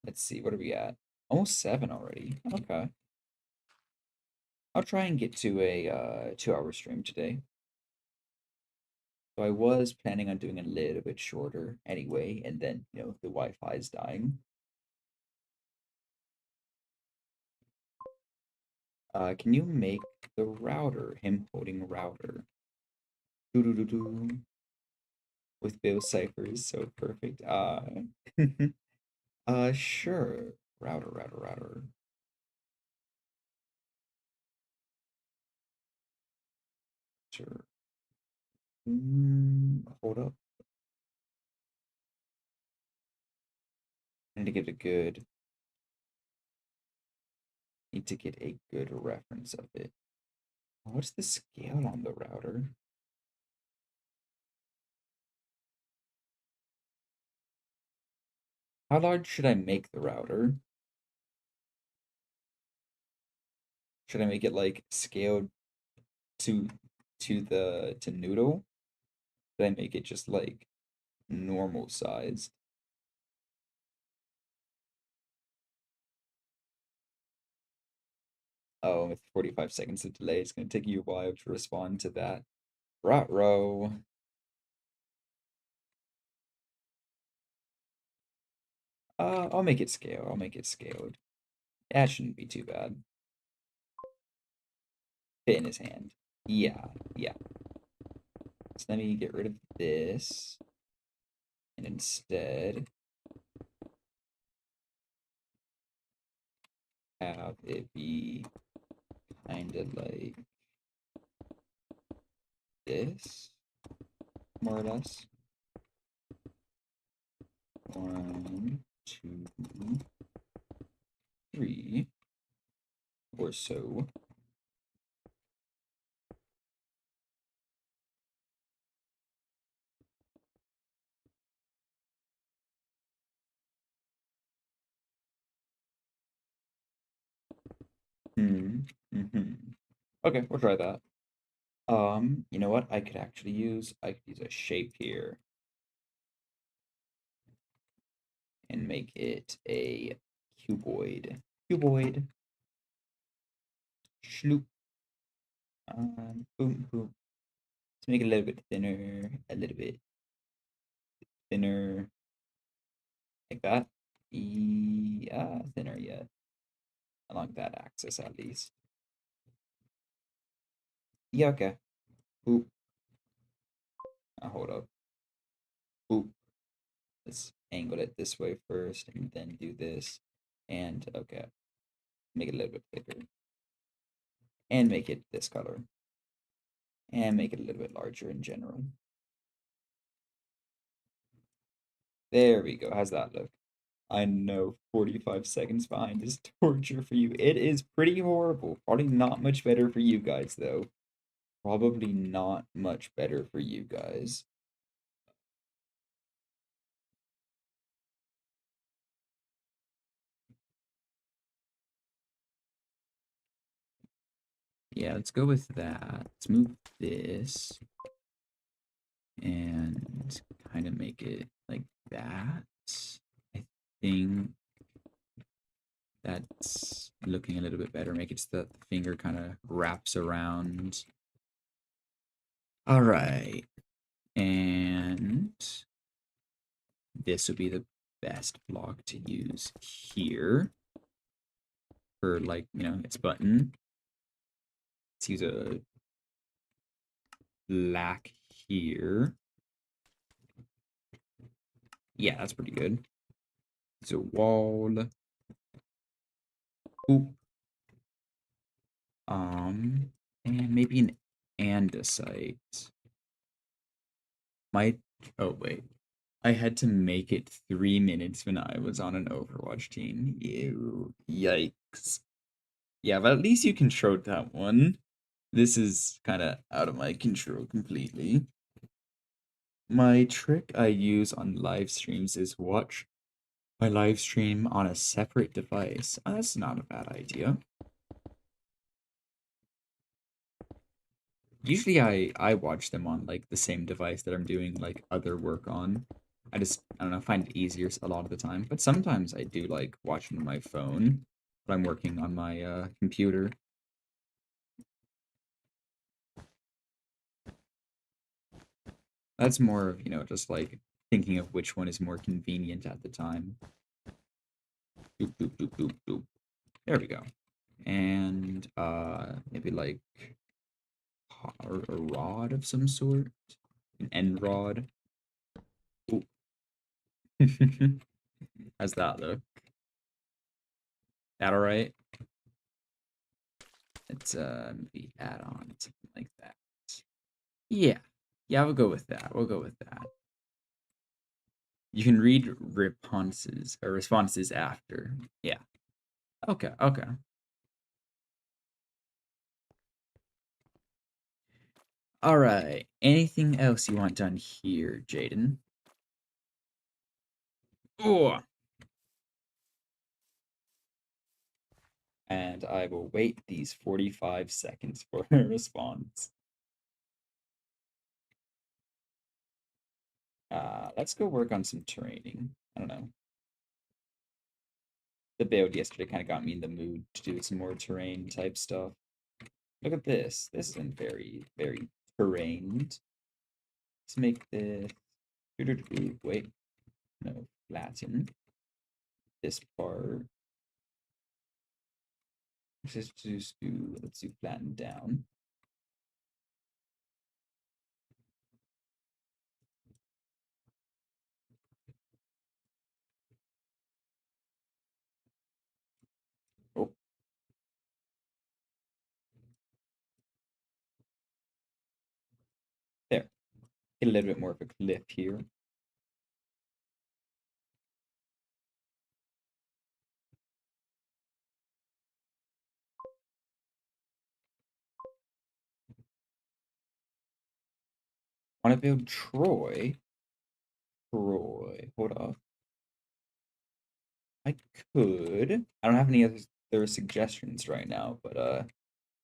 Let's see, what are we at? Almost 7 already. Okay. I'll try and get to a 2-hour stream today. So I was planning on doing a little bit shorter anyway, and then, the Wi-Fi is dying. Can you make the router? Him holding router. Doo-doo-doo-doo. With Bill Cipher is so perfect. Sure. Router. Sure. Hold up. I need to get a good. Need to get a good reference of it. What's the scale on the router? How large should I make the router? Should I make it like scaled to to noodle? Should I make it just like normal sized? Oh, with 45 seconds of delay, it's gonna take you a while to respond to that. Row. I'll make it scale. I'll make it scaled. That shouldn't be too bad. Fit in his hand. Yeah. So let me get rid of this. And instead have it be kind of like this, more or less. 1, 2, 3, or so. Mm-hmm. Okay, we'll try that. You know what? I could use a shape here and make it a cuboid. Cuboid. Shloop. Boom. Let's make it a little bit thinner, like that. Yeah, thinner yet, along that axis at least. Yeah, okay. Boop. Hold up. Boop. Let's angle it this way first, and then do this. And okay, make it a little bit thicker, and make it this color, and make it a little bit larger in general. There we go. How's that look? I know 45 seconds behind is torture for you. It is pretty horrible. Probably not much better for you guys, though. Probably not much better for you guys. Yeah, let's go with that. Let's move this and kind of make it like that. I think that's looking a little bit better. Make it so that the finger kind of wraps around. All right. And this would be the best block to use here for like, its button. Let's use a black here. Yeah, that's pretty good. It's a wall. Oop. And maybe an andesite. Might. Oh wait, I had to make it 3 minutes when I was on an Overwatch team. Ew, yikes. Yeah, but at least you controlled that one. This is kind of out of my control completely. My trick I use on live streams is watch my live stream on a separate device. Oh, that's not a bad idea. Usually I watch them on like the same device that I'm doing like other work on. I don't know, find it easier a lot of the time. But sometimes I do like watching on my phone, but I'm working on my computer. That's more of, just like thinking of which one is more convenient at the time. Boop, boop, boop, boop, boop. There we go. And maybe like a rod of some sort, an end rod. Ooh. How's that look? That all right? Let's maybe add on something like that. Yeah. Yeah, we'll go with that. We'll go with that. You can read responses after. Yeah. Okay, okay. All right. Anything else you want done here, Jaden? Oh. And I will wait these 45 seconds for a response. Let's go work on some training. I don't know. The build yesterday kind of got me in the mood to do some more terrain type stuff. Look at this. This isn't very, very terrained. Let's make this. Wait, no, flatten this part. Let's do flatten down. Oh, there. Get a little bit more of a cliff here. Want to build Troy? Troy, hold up. I could. I don't have any other suggestions right now, but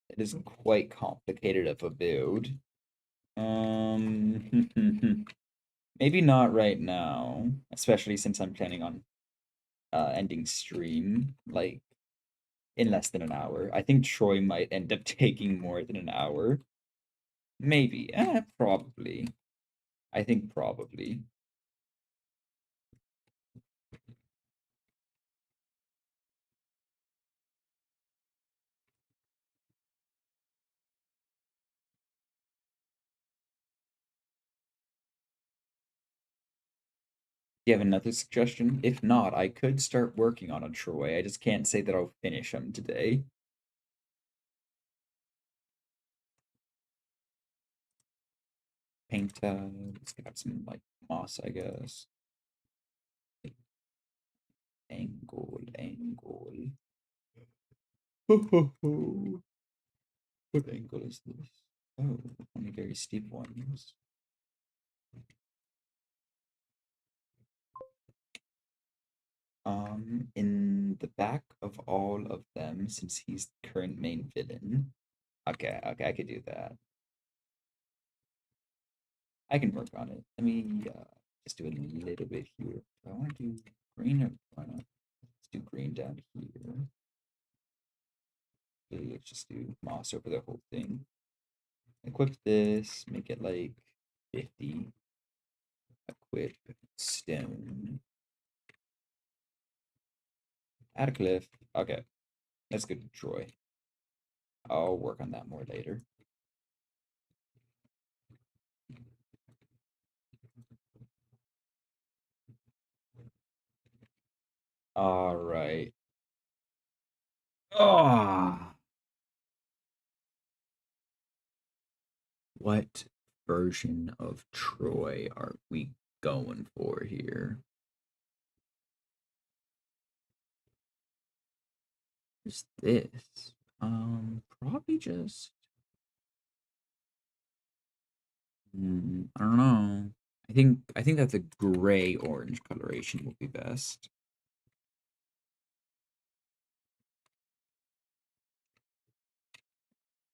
it is quite complicated of a build. Maybe not right now, especially since I'm planning on ending stream like in less than an hour. I think Troy might end up taking more than an hour. Maybe. Probably. I think probably. Do you have another suggestion? If not, I could start working on a Troy. I just can't say that I'll finish him today. Paint, let's get out some like moss, I guess. Angle, angle. What angle is this? Oh, only very steep ones. In the back of all of them, since he's the current main villain. Okay, okay, I could do that. I can work on it. Let me just do a little bit here. Do I want to do green or why not? Let's do green down here. Okay, let's just do moss over the whole thing. Equip this, make it like 50. Equip stone. Add a cliff. Okay, let's go to Troy. I'll work on that more later. All right. Oh, what version of Troy are we going for here? Is this? Probably just. I don't know. I think that the gray orange coloration will be best.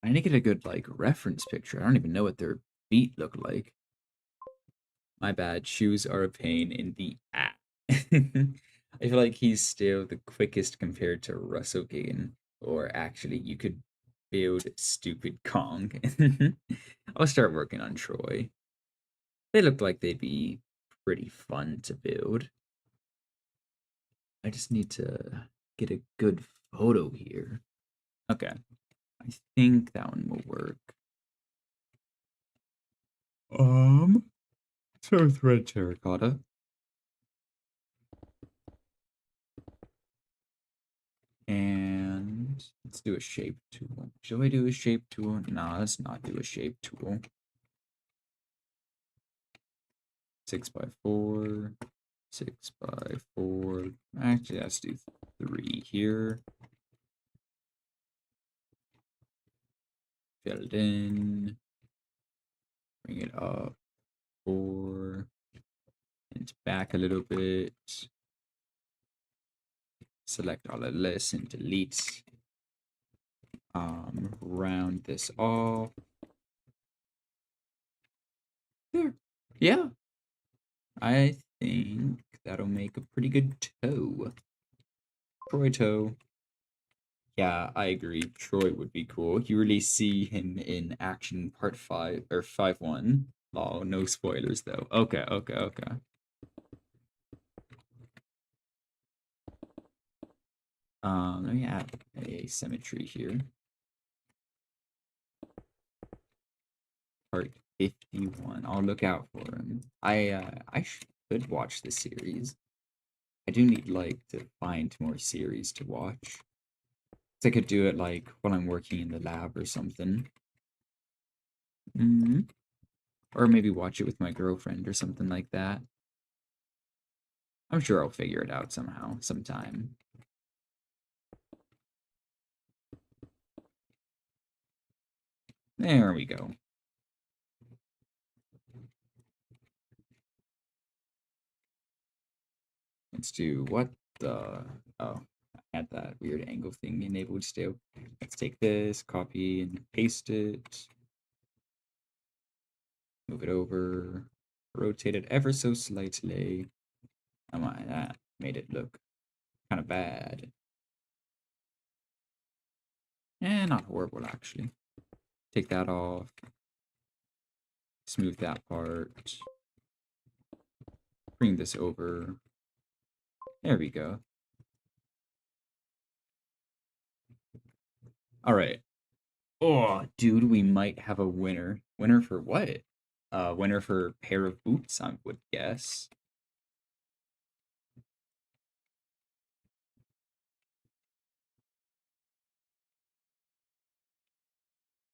I need to get a good like reference picture. I don't even know what their feet look like. My bad. Shoes are a pain in the ass. I feel like he's still the quickest compared to Russell Gain. Or actually, you could build Stupid Kong. I'll start working on Troy. They look like they'd be pretty fun to build. I just need to get a good photo here. Okay. I think that one will work. Start with red terracotta. And let's do a shape tool. Should I do a shape tool? No, let's not do a shape tool. 6x4, 6x4. Actually, let's do 3 here. Fill it in. Bring it up 4. And back a little bit. Select all of this and delete. Round this off. There. Yeah. I think that'll make a pretty good toe. Troy toe. Yeah, I agree. Troy would be cool. You really see him in action part 5 or 5-1. Oh, no spoilers though. Okay, okay, okay. Let me add a symmetry here. Part 51. I'll look out for him. I should watch the series. I do need like to find more series to watch. I could do it like while I'm working in the lab or something. Or maybe watch it with my girlfriend or something like that. I'm sure I'll figure it out somehow, sometime. There we go. Let's do what the... Oh, I had that weird angle thing enabled still. Let's take this, copy and paste it. Move it over. Rotate it ever so slightly. Oh my, that made it look kind of bad. Not horrible, actually. Take that off. Smooth that part. Bring this over. There we go. All right. Oh, dude, we might have a winner. Winner for what? Winner for pair of boots, I would guess.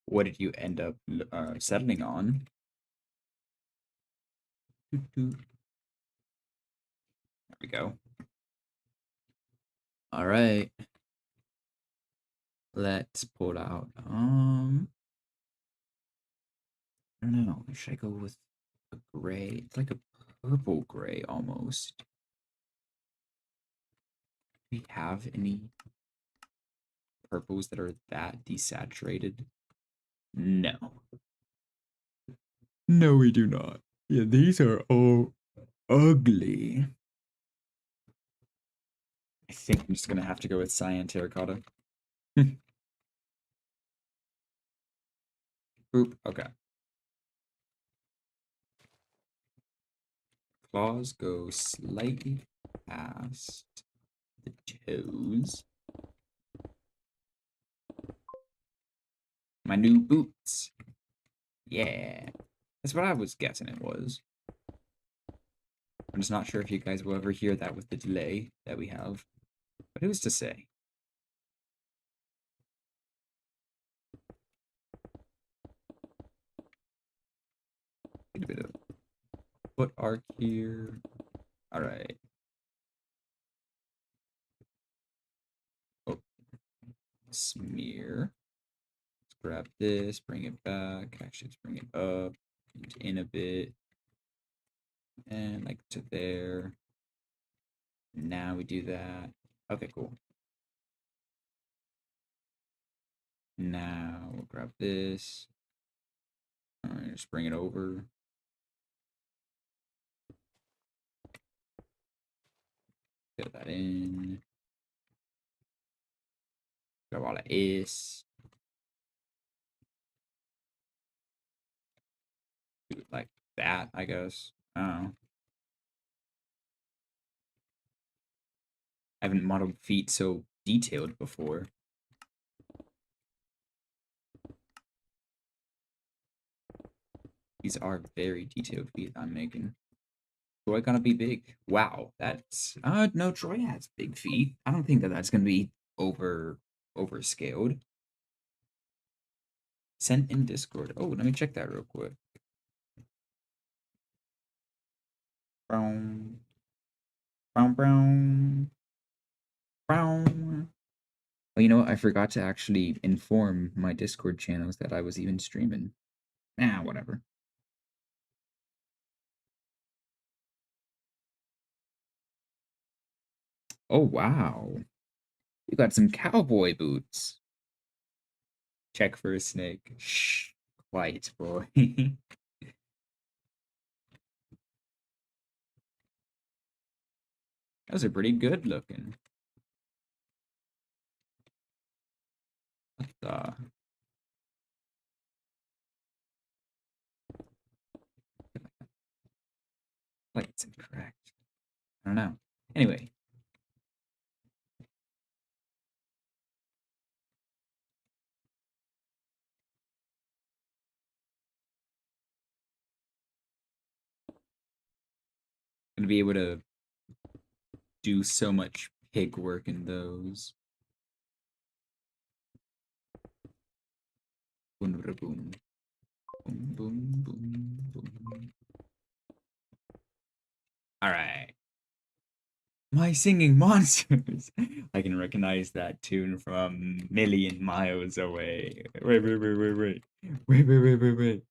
What did you end up settling on? There we go. All right. Let's pull out. I don't know. Should I go with a gray? It's like a purple gray almost. Do we have any purples that are that desaturated? No. No, we do not. Yeah, these are all ugly. I think I'm just gonna have to go with cyan terracotta. Boop. Okay. Claws go slightly past the toes. My new boots. Yeah. That's what I was guessing it was. I'm just not sure if you guys will ever hear that with the delay that we have. But who's to say? Get a bit of foot arc here. All right. Oh, smear. Let's grab this, bring it back. Actually, let's bring it up and in a bit. And like to there. Now we do that. Okay, cool. Now we'll grab this. All right, just bring it over. Fill that in. Grab all of this. Do it like that, I guess. I don't know. I haven't modeled feet so detailed before. These are very detailed feet I'm making. Troy gonna be big. Wow, that's no, Troy has big feet. I don't think that that's gonna be overscaled. Sent in Discord. Oh, let me check that real quick. Brown, brown, brown, brown. Oh, you know what? I forgot to actually inform my Discord channels that I was even streaming. Nah, whatever. Oh wow, you got some cowboy boots. Check for a snake. Shh, quiet boy. Those are pretty good looking. What the? Like it's incorrect. I don't know. Anyway, gonna be able to do so much pig work in those. Boom, boom, boom, boom, boom, boom. All right. My singing monsters. I can recognize that tune from a million miles away. Wait, wait, wait, wait, wait. Wait, wait, wait, wait, wait.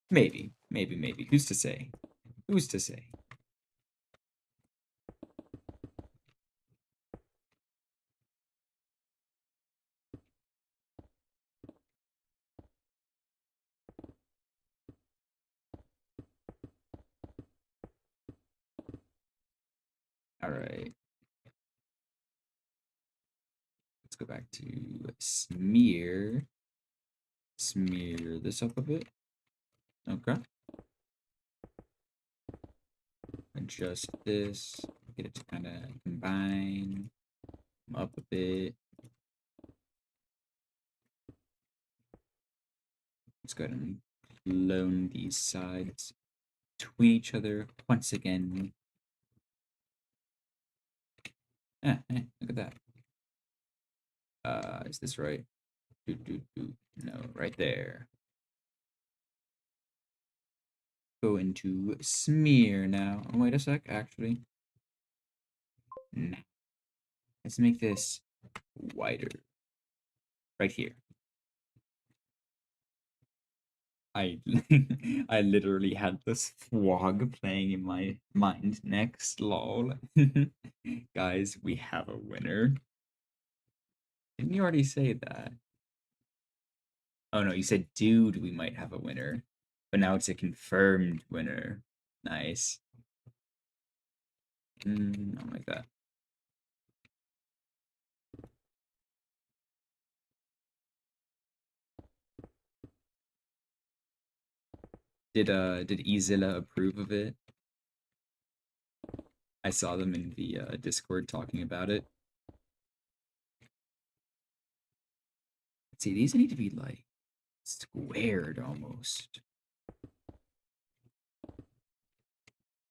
Maybe, maybe, maybe. Who's to say? Who's to say? All right. Let's go back to smear. Smear this up a bit. Okay. Adjust this. Get it to kind of combine up a bit. Let's go ahead and clone these sides between each other once again. Look at that. Is this right? No, right there. Go into smear now. Oh, wait a sec, actually. Nah. Let's make this wider. Right here. I I literally had this fog playing in my mind next, lol. Guys, we have a winner. Didn't you already say that? Oh no, you said dude, we might have a winner. But now it's a confirmed winner. Nice. I like that. Did Ezilla approve of it? I saw them in the Discord talking about it. Let's see, these need to be like squared almost.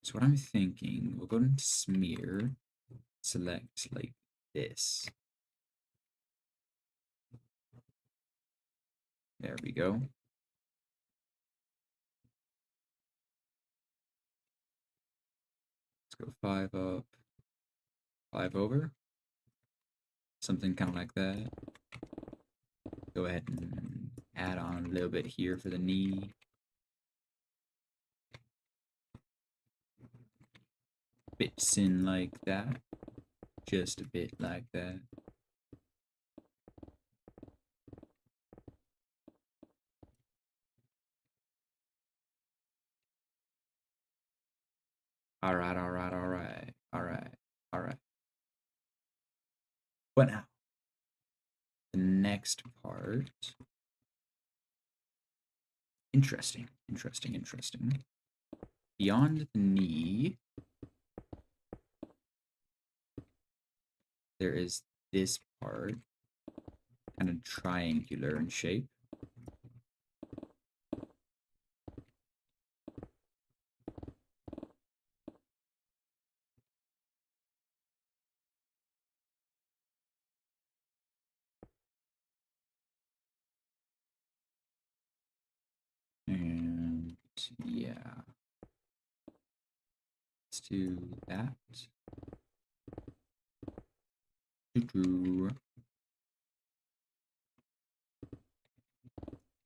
So what I'm thinking, we'll go into smear, select like this. There we go. Let's go 5 up, 5 over. Something kind of like that. Go ahead and add on a little bit here for the knee. Bits in like that. Just a bit like that. All right, all right, all right, all right, all right. But now, the next part. Interesting, interesting, interesting. Beyond the knee, there is this part, kind of triangular in shape. And yeah, let's do that. Doo-doo.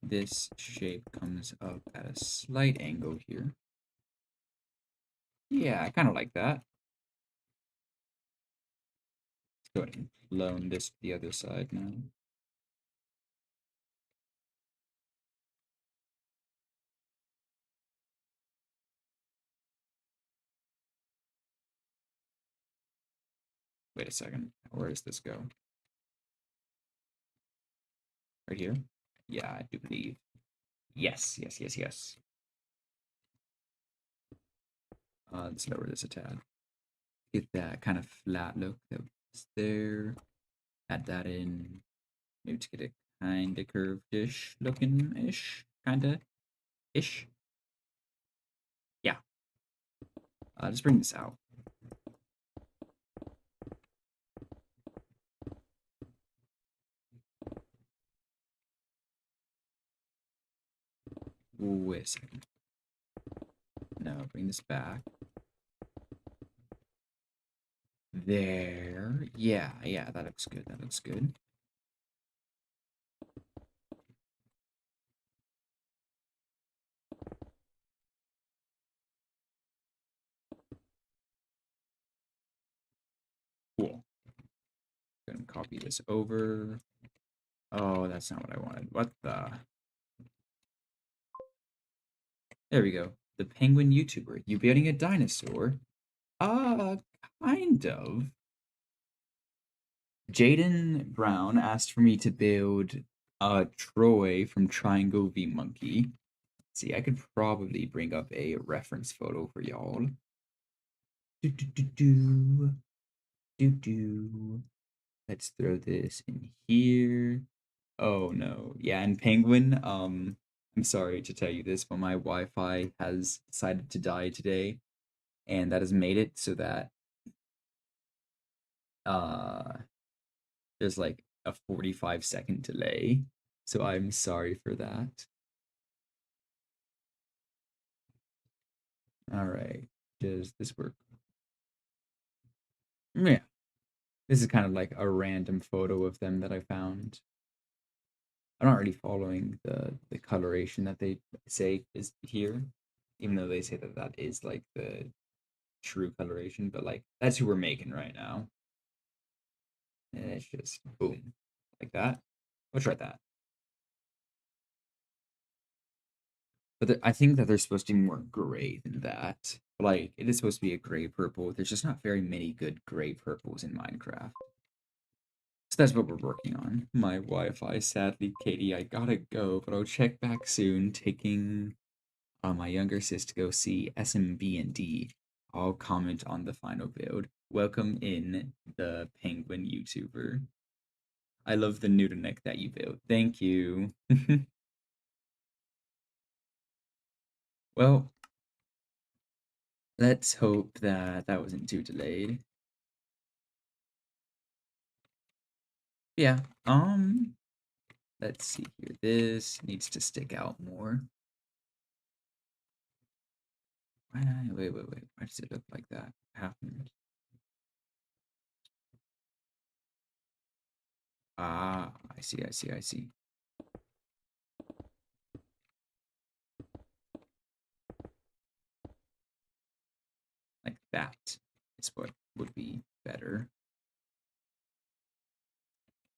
This shape comes up at a slight angle here. Yeah, I kind of like that. Let's go ahead and clone this to the other side now. Wait a second. Where does this go? Right here? Yeah, I do believe. Yes, yes, yes, yes. Let's lower this a tad. Get that kind of flat look that was there. Add that in. Maybe to get it kind of curved-ish looking-ish. Kind of ish. Yeah. Just bring this out. Wait a second. No, bring this back. There. Yeah, yeah, that looks good. That looks good. Cool. Gonna copy this over. Oh, that's not what I wanted. What the? There we go. The penguin YouTuber. You building a dinosaur? Uh, kind of. Jaden Brown asked for me to build Troy from Triangle V Monkey. See, I could probably bring up a reference photo for y'all. Do do do do do do. Let's throw this in here. Oh no. Yeah, and Penguin, I'm sorry to tell you this, but my Wi-Fi has decided to die today, and that has made it so that uh there's like a 45-second delay. So I'm sorry for that. All right. Does this work? Yeah. This is kind of like a random photo of them that I found. I'm not really following the coloration that they say is here, even though they say that that is like the true coloration, but like that's who we're making right now. And it's just boom, like that. We'll try that. But I think that they're supposed to be more gray than that. Like it is supposed to be a gray purple. There's just not very many good gray purples in Minecraft. So that's what we're working on. My Wi-Fi, sadly, Katie, I gotta go, but I'll check back soon, taking my younger sis to go see SMB&D. I'll comment on the final build. Welcome in the penguin YouTuber. I love the noodle neck that you built. Thank you. Well, let's hope that that wasn't too delayed. Yeah. Let's see here. This needs to stick out more. Wait. Why does it look like that? What happened? Ah, I see. Like that is what would be better.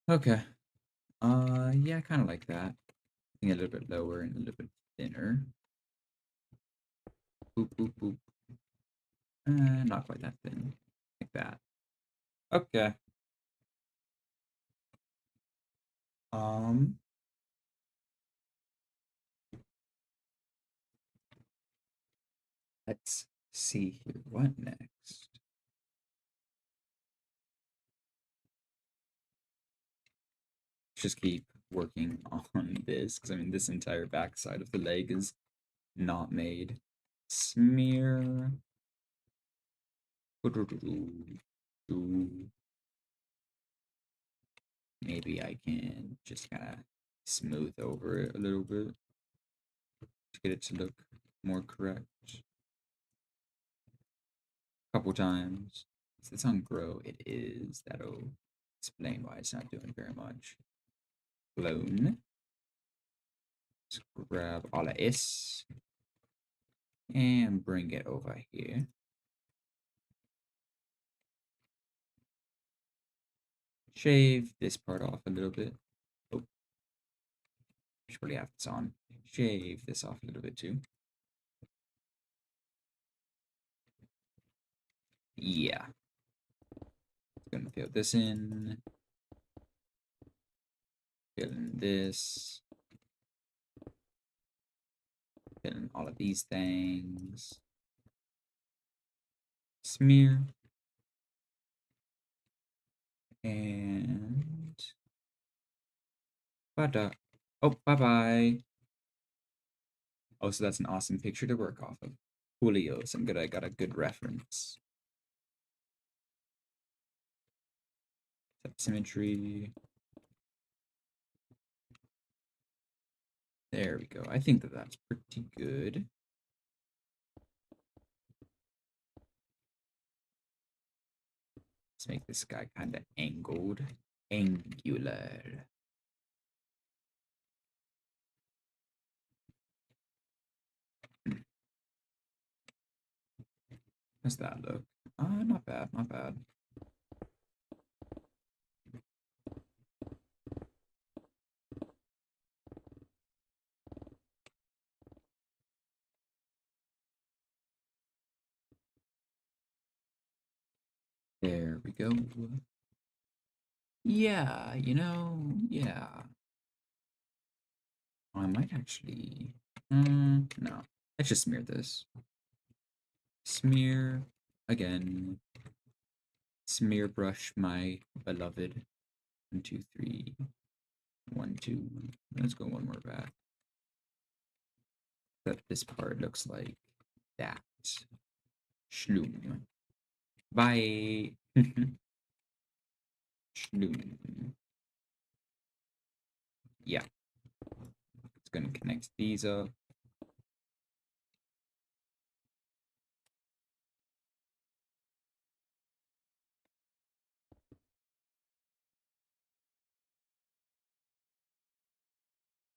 Okay. Yeah, kind of like that. I think a little bit lower and a little bit thinner. Boop, boop, boop. Not quite that thin. Like that. Okay. Um, let's see here. What next? Just keep working on this because I mean, this entire backside of the leg is not made. Smear. Maybe I can just kind of smooth over it a little bit to get it to look more correct. A couple times. Is this on grow? It is. That'll explain why it's not doing very much. Clone. Let's grab all of this and bring it over here. Shave this part off a little bit. Oh, should probably have this on. Shave this off a little bit too. Yeah. Gonna fill this in. Fill in this. Fill in all of these things. Smear. And bye. Oh, bye-bye. Oh, so that's an awesome picture to work off of. Julio, so I'm good. I got a good reference. Symmetry. There we go. I think that that's pretty good. Let's make this guy kind of angled. Angular. How's that look? Not bad, not bad. There we go. Yeah, yeah. I might actually. No. Let's just smear this. Smear again. Smear brush my beloved. 1, 2, 3. 1, 2. Let's go one more back. That this part looks like that. Shloom. Bye. Shloom. Yeah. It's gonna connect these up.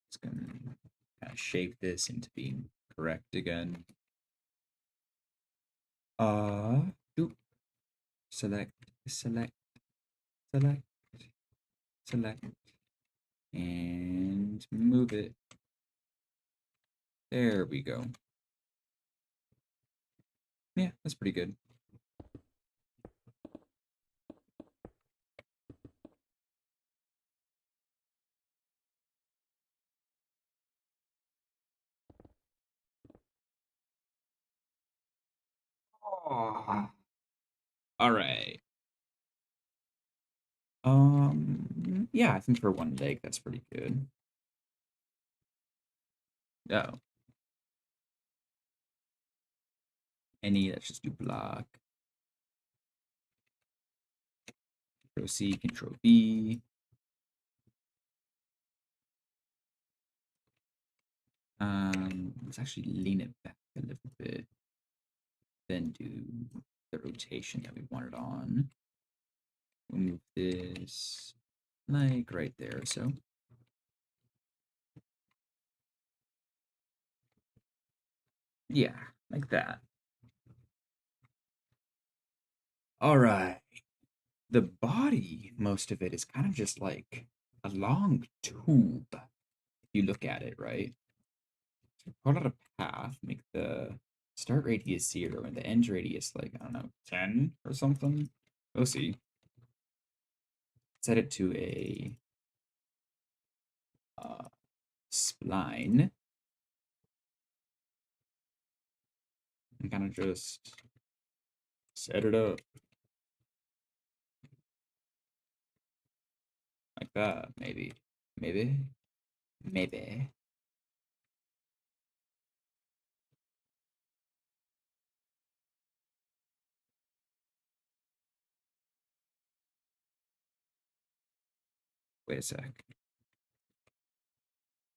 It's gonna kind of shape this into being correct again. Doop. Select, select, select, select, and move it. There we go. Yeah, that's pretty good. Oh. All right. Yeah, I think for one leg, that's pretty good. Oh. Any, let's just do block. Control C, Control V. Let's actually lean it back a little bit. Then do the rotation that we wanted on. We'll move this like right there, so. Yeah, like that. All right. The body, most of it is kind of just like a long tube. If you look at it, right? So pull out a path, make the start radius 0 and the end radius like, I don't know, 10 or something. We'll see. Set it to a spline. And kind of just set it up like that, maybe. Maybe. Maybe. Wait a sec.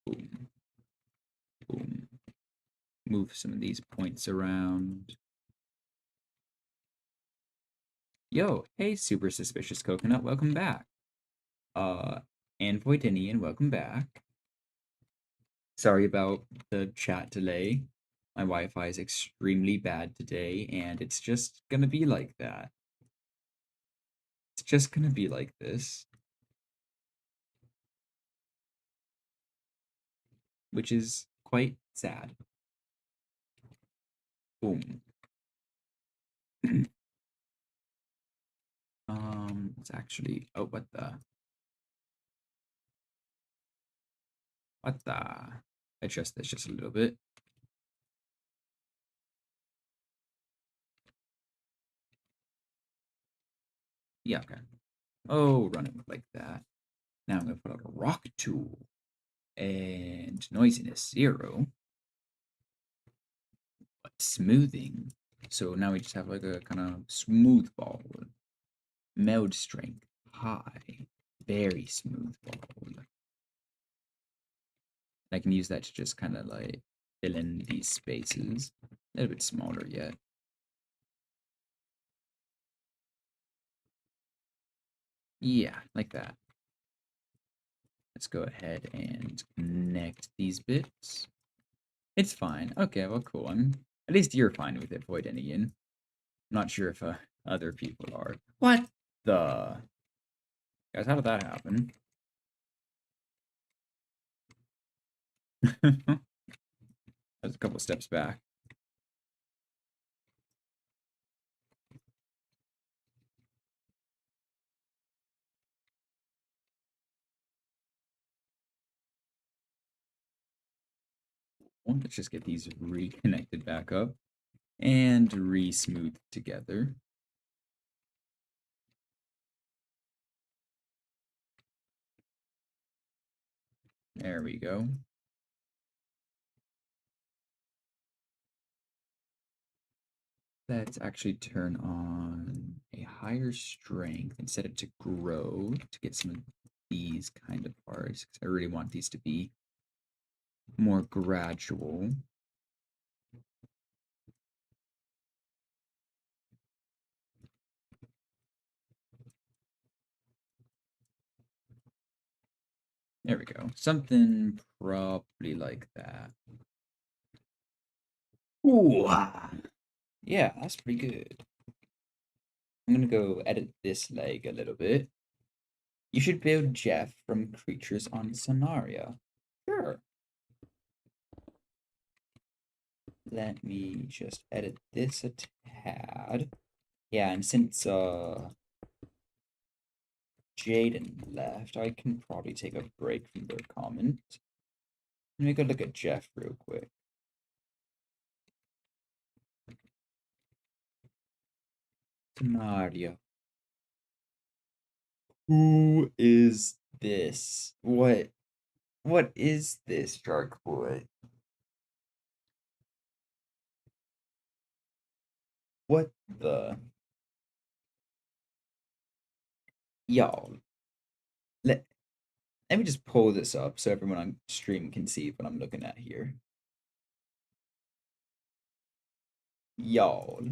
Boom. Boom. Move some of these points around. Yo, hey, super suspicious coconut, welcome back. And Voidinian, welcome back. Sorry about the chat delay. My Wi-Fi is extremely bad today, and it's just gonna be like that. It's just gonna be like this. Which is quite sad. Boom. It's actually, oh, what the? Adjust this just a little bit. Yeah, okay. Oh, running like that. Now I'm gonna put out a rock tool and noisiness 0, but smoothing. So now we just have like a kind of smooth ball. Meld strength high, very smooth ball. I can use that to just kind of like fill in these spaces. A little bit smaller yet. Yeah, like that. Let's go ahead and connect these bits. It's fine. Okay, well, cool. At least you're fine with it, Voidinian. I'm not sure if other people are. What the? Guys, how did that happen? That's a couple steps back. Well, let's just get these reconnected back up and re-smooth together. There we go. Let's actually turn on a higher strength and set it to grow to get some of these kind of parts. 'Cause I really want these to be more gradual. There we go. Something probably like that. Ooh. Yeah, that's pretty good. I'm gonna go edit this leg a little bit. You should build Jeff from creatures on Sonaria. Sure. Let me just edit this a tad. Yeah, and since Jaden left, I can probably take a break from their comment. Let me go look at Jeff real quick. Sonaria. Who is this? What is this, Shark Boy? What the? Y'all. Let, let me just pull this up so everyone on stream can see what I'm looking at here. Y'all.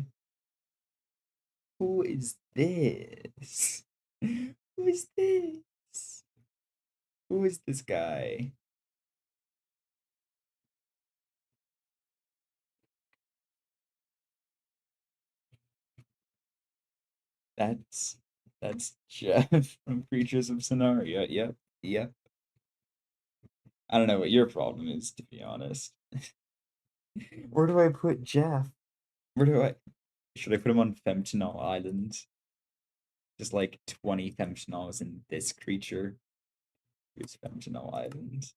Who is this? Who is this? Who is this guy? That's Jeff from Creatures of Sonaria. Yep, yep. I don't know what your problem is, to be honest. Where do I put Jeff? Where do I should I put him on Femtinol Island? Just like 20 Femtinols in this creature. Here's Femtinol Island.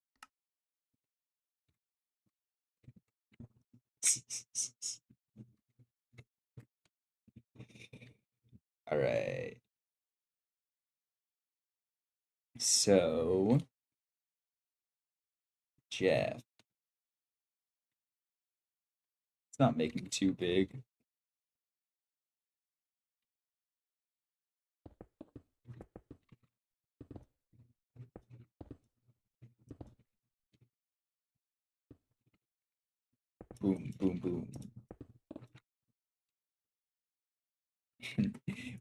All right. So, Jeff, it's not making too big. Boom, boom, boom.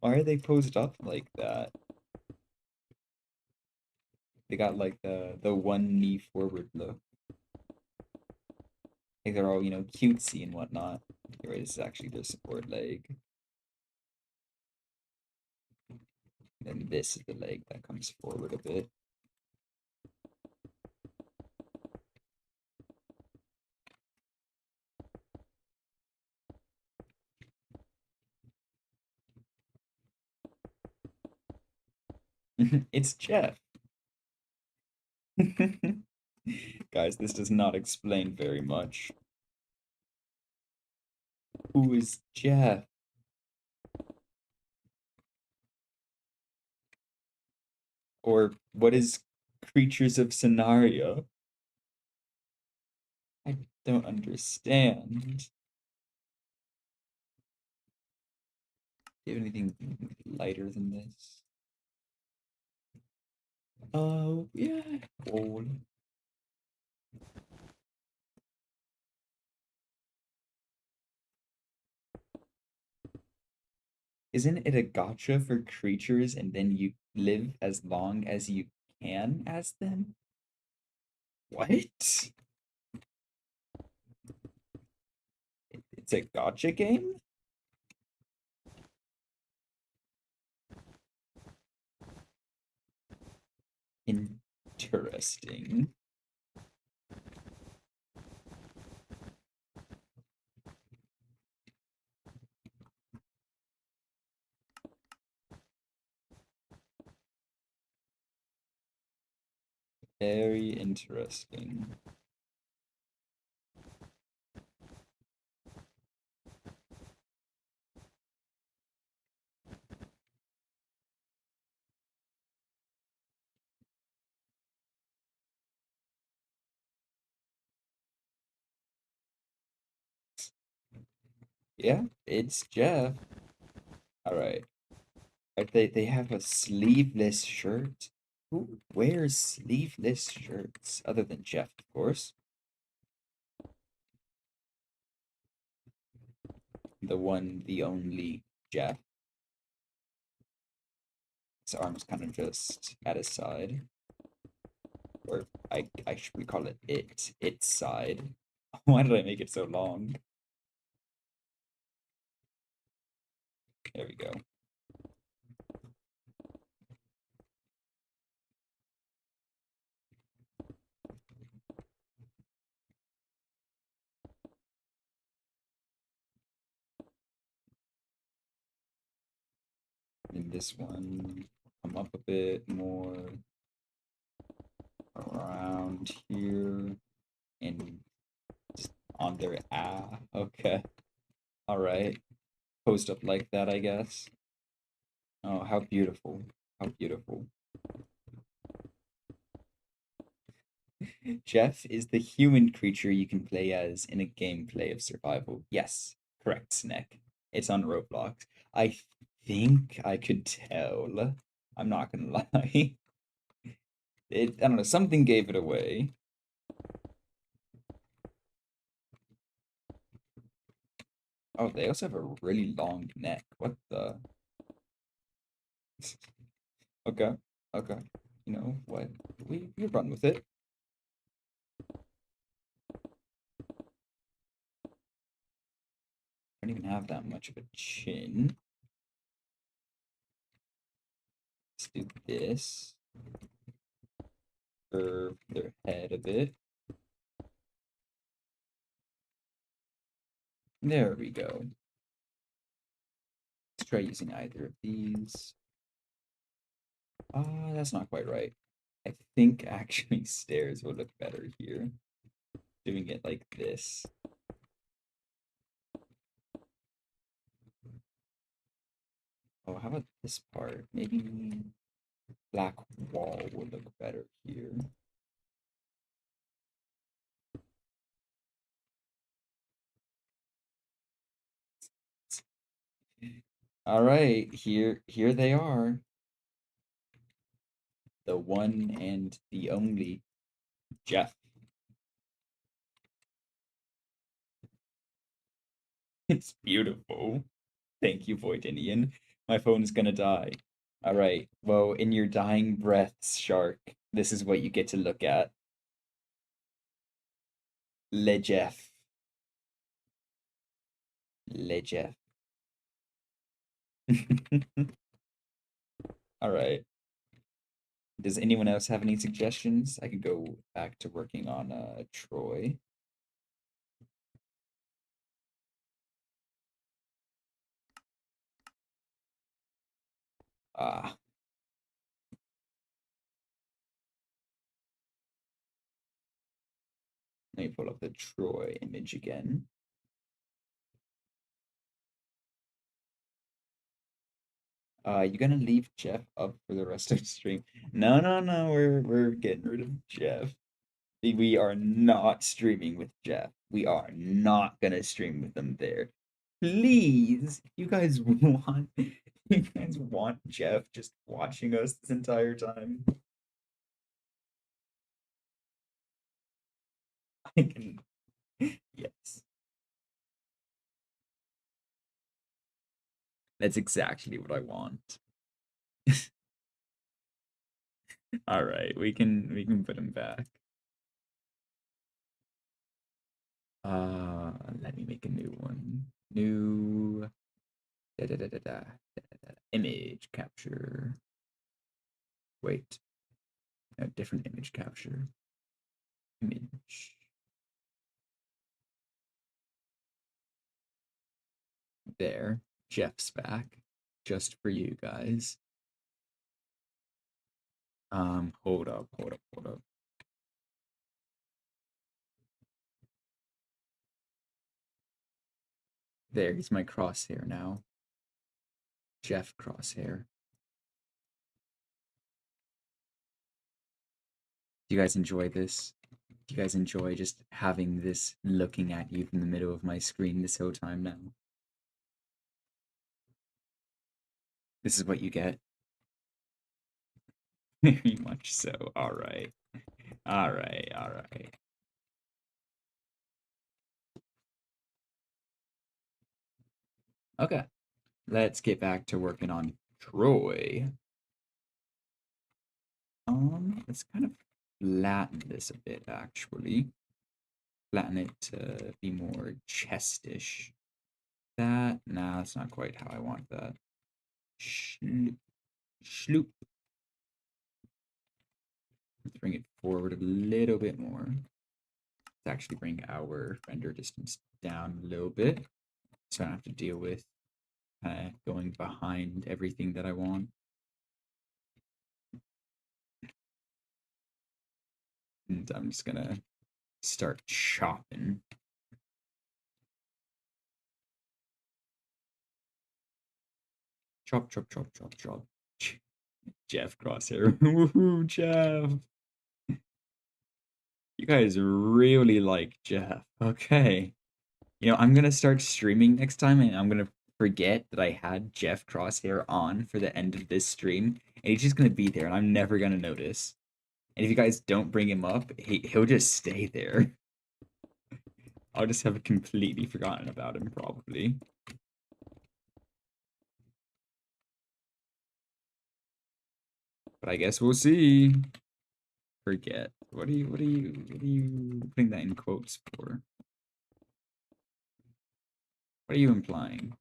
Why are they posed up like that? They got like the one knee forward look. Like they're all, cutesy and whatnot. Here, this is actually their support leg. And this is the leg that comes forward a bit. It's Jeff. Guys, this does not explain very much. Who is Jeff? Or what is Creatures of Scenario? I don't understand. Do you have anything lighter than this? Oh, yeah. Cool. Isn't it a gotcha for creatures and then you live as long as you can as them? What? It's a gotcha game? Interesting. Very interesting. Yeah, it's Jeff. All right. They have a sleeveless shirt. Who wears sleeveless shirts other than Jeff, of course? The one, the only Jeff. His arm's kind of just at his side. Or I should we call it its side. Why did I make it so long? There we go. And this one come up a bit more around here and just on their okay. All right. Post up like that, I guess. Oh, how beautiful. How beautiful. Jeff is the human creature you can play as in a gameplay of survival. Yes, correct, Snick. It's on Roblox. I think I could tell. I'm not gonna lie. I don't know, something gave it away. Oh, they also have a really long neck. What the? Okay, okay. You know what? We run with it. I don't even have that much of a chin. Let's do this. Curve their head a bit. There we go. Let's try using either of these. That's not quite right. I think actually stairs would look better here. Doing it like this. Oh, how about this part? Maybe black wall would look better here. All right, here they are. The one and the only Jeff. It's beautiful. Thank you, Void Indian. My phone is gonna die. All right. Well, in your dying breaths, Shark, this is what you get to look at. Le Jeff. Le Jeff. All right. Does anyone else have any suggestions? I could go back to working on Troy. Ah, let me pull up the Troy image again. You gonna leave Jeff up for the rest of the stream? No, no, no. We're getting rid of Jeff. We are not streaming with Jeff. We are not gonna stream with them there. Please, you guys want Jeff just watching us this entire time? I can, yes. That's exactly what I want. All right, we can put him back. Let me make a new one. New da, da, da, da, da, image capture. Wait, a different image capture. Image. There, Jeff's back, just for you guys. Hold up. There, he's my crosshair now. Jeff Crosshair. Do you guys enjoy this? Do you guys enjoy just having this looking at you from the middle of my screen this whole time now? This is what you get. Very much so. All right. All right. All right. Okay. Let's get back to working on Troy. Let's kind of flatten this a bit, actually. Flatten it to be more chestish. That, nah, that's not quite how I want that. Shloop. Shloop. Let's bring it forward a little bit more. Let's actually bring our render distance down a little bit, so I don't have to deal with going behind everything that I want. And I'm just gonna start chopping. Chop, chop, chop, chop, chop. Jeff Crosshair. Woohoo, Jeff. You guys really like Jeff. Okay. I'm gonna start streaming next time and I'm gonna forget that I had Jeff Crosshair on for the end of this stream. And he's just gonna be there and I'm never gonna notice. And if you guys don't bring him up, he'll just stay there. I'll just have completely forgotten about him, probably. But I guess we'll see. Forget. What are you putting that in quotes for? What are you implying?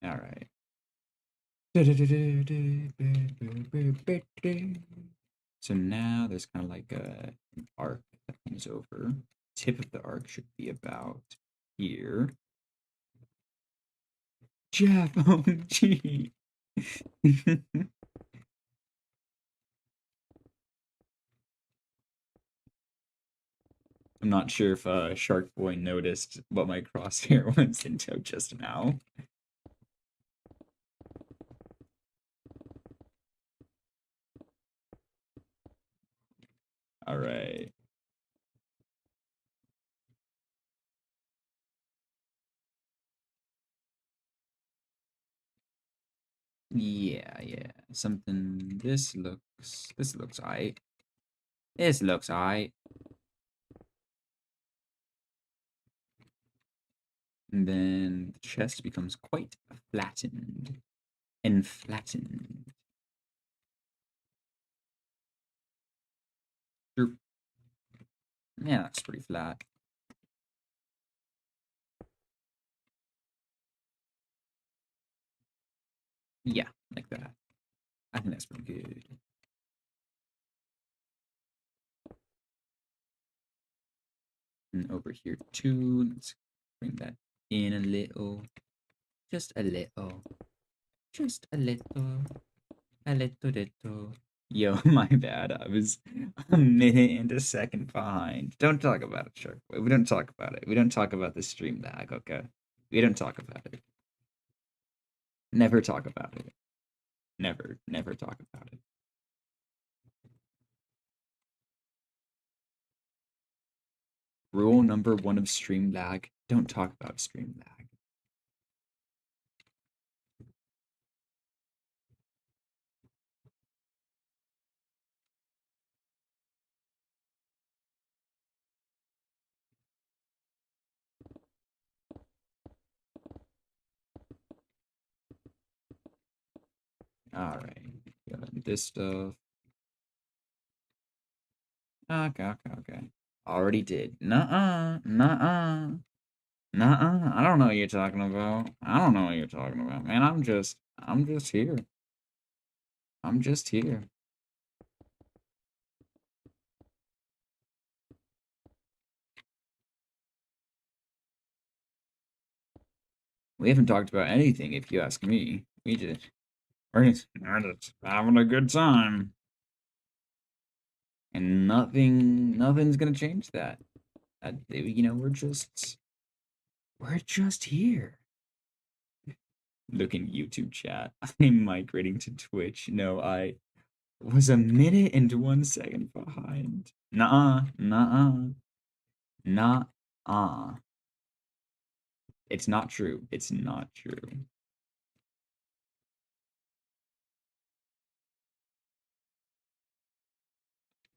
All right. So now there's kind of like an arc that comes over. Tip of the arc should be about here. Jeff, oh gee. I'm not sure if Shark Boy noticed what my crosshair was until just now. All right. Yeah. Something. This looks alright. This looks alright. And then the chest becomes quite flattened and flattened. Droop. Yeah, that's pretty flat. Yeah, like that. I think that's pretty good. And over here too, let's bring that in a little. Just a little. Just a little. Yo, my bad. I was a minute and a second behind. Don't talk about it, Shark. We don't talk about it. We don't talk about the stream lag, okay? We don't talk about it. Never talk about it. Never talk about it. Rule number one of stream lag, don't talk about stream lag. Alright. Got this stuff. Okay. Already did. Nuh-uh. Nuh-uh. Nuh-uh. I don't know what you're talking about. I don't know what you're talking about, man. I'm just here. I'm just here. We haven't talked about anything, if you ask me. We're just having a good time. And nothing's gonna change that. We're just here. Look in YouTube chat. I'm migrating to Twitch. No, I was a minute and 1 second behind. Nuh-uh. Nuh-uh. It's not true. It's not true.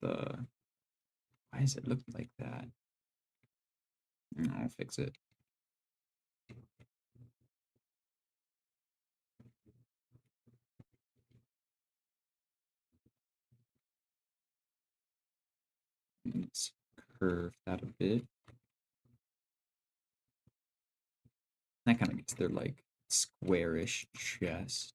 The Why does it look like that? I'll fix it. Let's curve that a bit. That kind of gets their like squarish chest.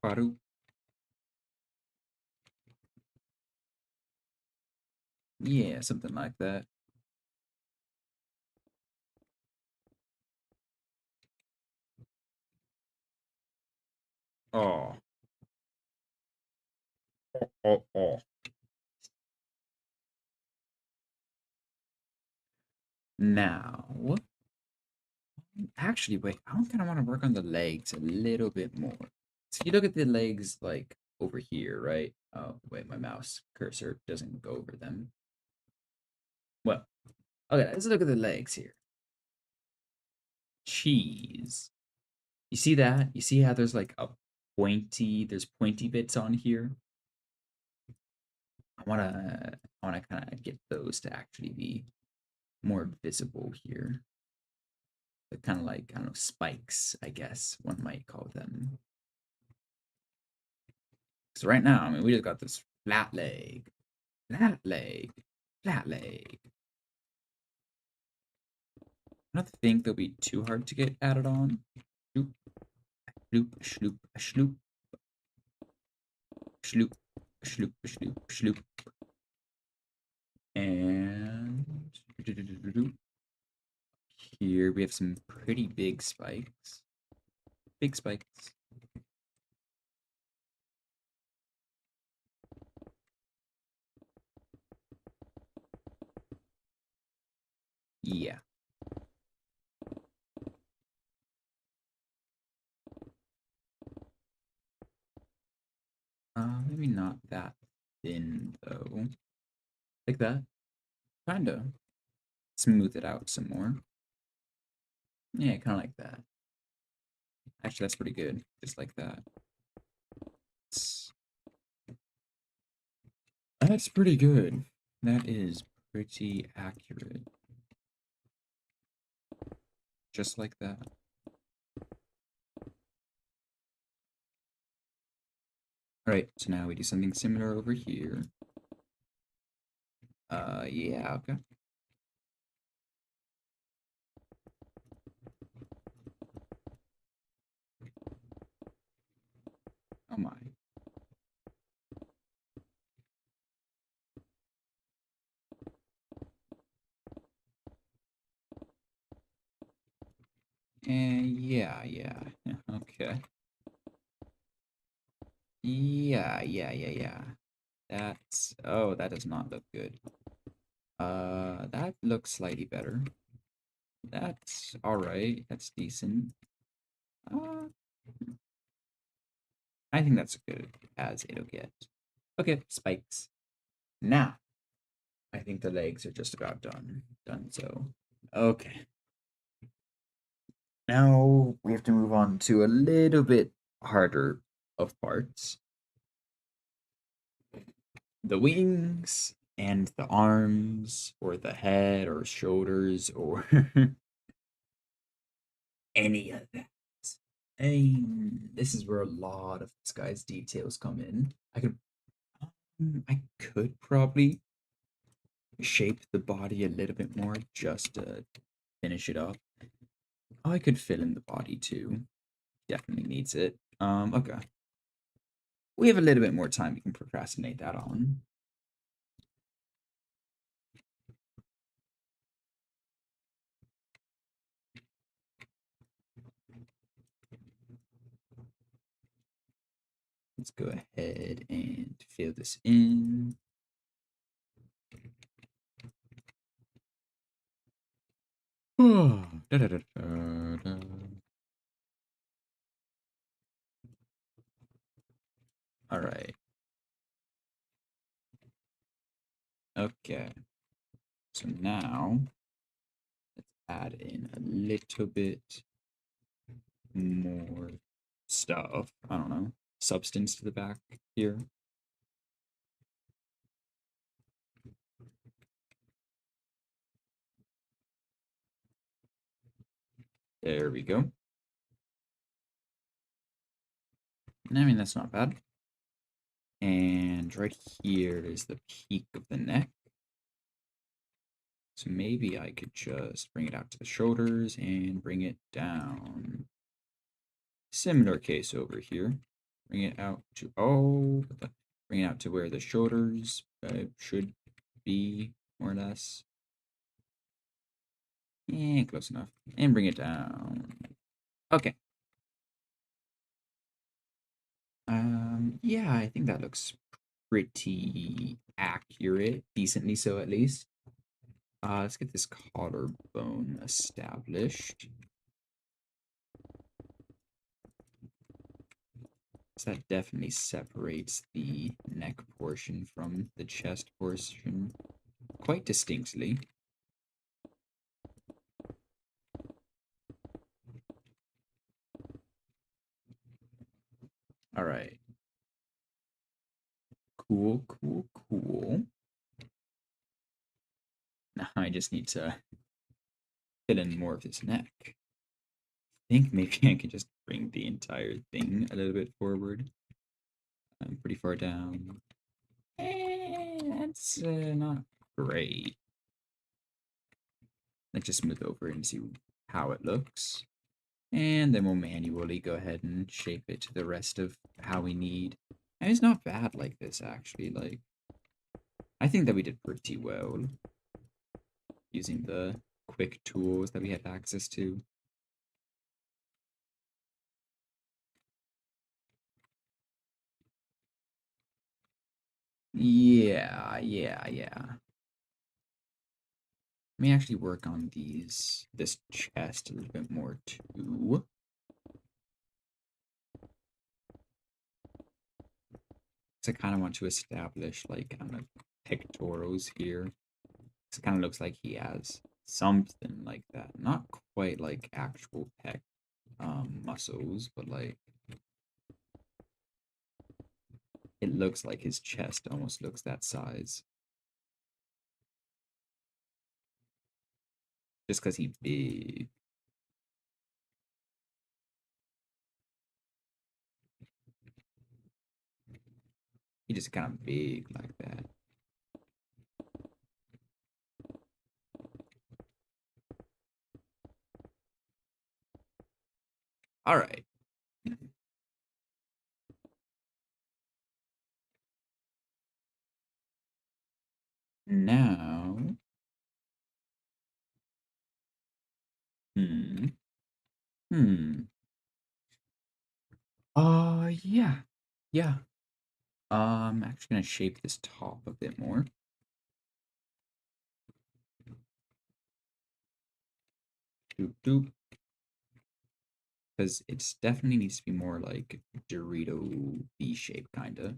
Baru. Yeah, something like that. Oh. Oh. Now, actually, wait, I don't kind of want to work on the legs a little bit more. So you look at the legs like over here, right? Oh, wait, my mouse cursor doesn't go over them. Well, okay, let's look at the legs here. Cheese. You see that? You see how there's like there's pointy bits on here? I wanna kind of get those to actually be more visible here. Kind of like, I don't know, spikes, I guess one might call them. So right now, I mean, we just got this flat leg, flat leg, flat leg. I don't think they'll be too hard to get added on. Shloop, shloop, shloop, shloop, shloop, shloop, shloop. And here we have some pretty big spikes. Big spikes. Yeah. Maybe not that thin though. Like that. Kinda. Smooth it out some more. Yeah, kinda like that. Actually, that's pretty good. Just like that. That's pretty good. That is pretty accurate. Just like that. Alright, so now we do something similar over here. Yeah, okay. Oh my. Yeah. Okay. Yeah. Oh, that does not look good. That looks slightly better. That's alright. That's decent. Uh, I think that's good as it'll get. Okay, spikes. Now, I think the legs are just about done. Done so. Okay. Now we have to move on to a little bit harder of parts. The wings and the arms or the head or shoulders or any of that. This is where a lot of this guy's details come in. I could probably shape the body a little bit more just to finish it up. I could fill in the body too. Definitely needs it. Okay. We have a little bit more time we can procrastinate that on. Let's go ahead and fill this in. All right. Okay. So now let's add in a little bit more stuff. I don't know. Substance to the back here. There we go. I mean, that's not bad. And right here is the peak of the neck. So maybe I could just bring it out to the shoulders and bring it down. Similar case over here. Bring it out to, bring it out to where the shoulders should be, more or less. Yeah, close enough. And bring it down. Okay. Yeah, I think that looks pretty accurate, decently so at least. Let's get this collarbone established. So that definitely separates the neck portion from the chest portion quite distinctly. All right. Cool. Now I just need to fill in more of his neck. I think maybe I could just bring the entire thing a little bit forward. I'm pretty far down. That's not great. Let's just smooth over it and see how it looks. And then we'll manually go ahead and shape it to the rest of how we need. And it's not bad like this, actually. Like, I think that we did pretty well using the quick tools that we had access to. Yeah. Let me actually work on this chest a little bit more too. So I kind of want to establish like kind of pectorals here. So it kind of looks like he has something like that. Not quite like actual pec muscles, but like it looks like his chest almost looks that size. Just because he big. He just kind of big like that. All right. Now, hmm, hmm. Yeah, yeah. I'm actually gonna shape this top a bit more. Doop doop. Because it definitely needs to be more like Dorito V shape, kinda.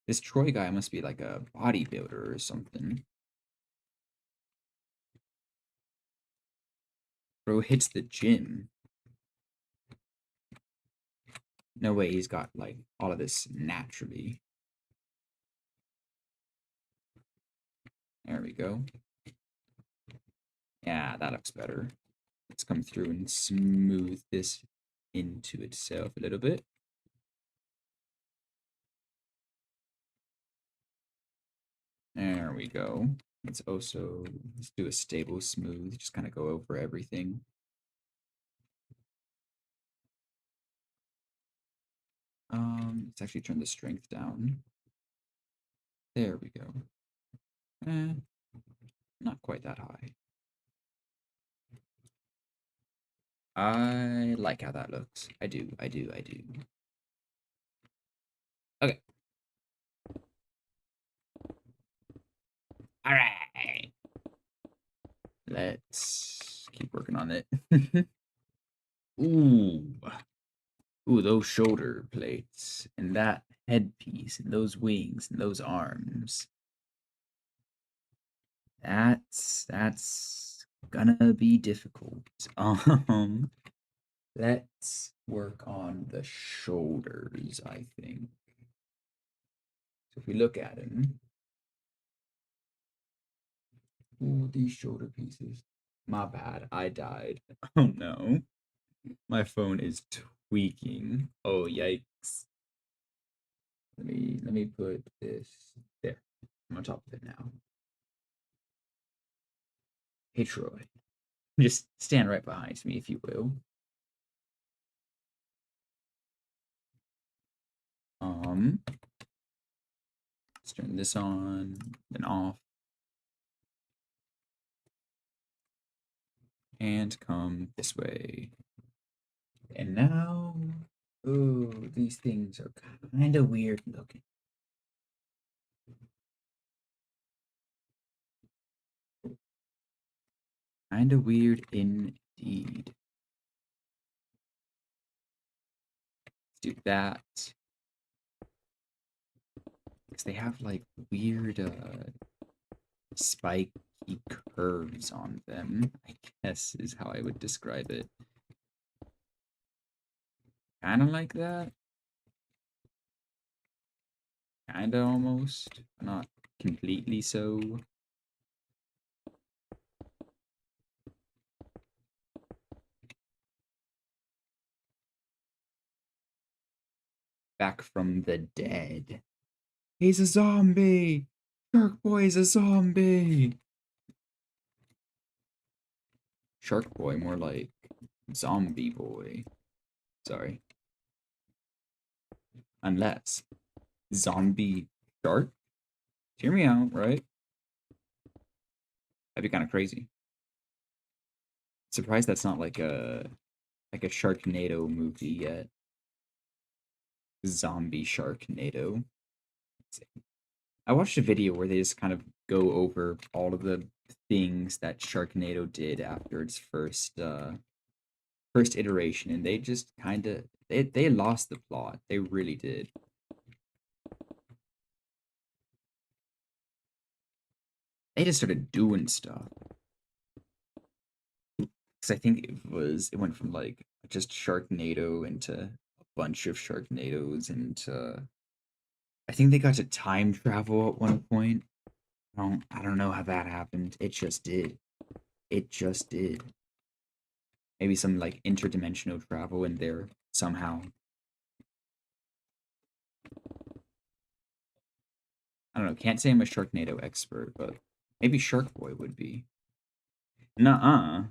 This Troy guy must be like a bodybuilder or something. Bro hits the gym. No way he's got like all of this naturally. There we go. Yeah, that looks better. Let's come through and smooth this into itself a little bit. There we go. Let's do a stable smooth, just kind of go over everything. Let's actually turn the strength down. There we go. Not quite that high. I like how that looks. I do. Okay. All right. Let's keep working on it. Ooh. Ooh, those shoulder plates and that headpiece and those wings and those arms. That's gonna be difficult. Um, let's work on the shoulders, I think. So if we look at him, ooh, these shoulder pieces. My bad, I died. Oh no. My phone is tweaking. Oh yikes. Let me put this there. I'm on top of it now. Hey Troy. Just stand right behind me if you will. Let's turn this on, then off. And come this way. And now, oh, these things are kind of weird looking. Kind of weird indeed. Let's do that. Because they have like weird spiky curves on them, I guess is how I would describe it. Kind of like that. Kind of almost. Not completely so. Back from the dead. He's a zombie! Shark Boy's a zombie! Shark Boy, more like Zombie Boy. Sorry. Unless Zombie Shark? Hear me out, right? That'd be kind of crazy. Surprised that's not like a Sharknado movie yet. Zombie Sharknado. I watched a video where they just kind of go over all of the things that Sharknado did after its first iteration, and they just kind of they lost the plot. They really did. They just started doing stuff. Because I think it went from like just Sharknado into a bunch of Sharknadoes, and I think they got to time travel at one point. I don't know how that happened. It just did. It just did. Maybe some like interdimensional travel in there somehow. I don't know. Can't say I'm a Sharknado expert, but maybe Shark Boy would be. Nuh-uh.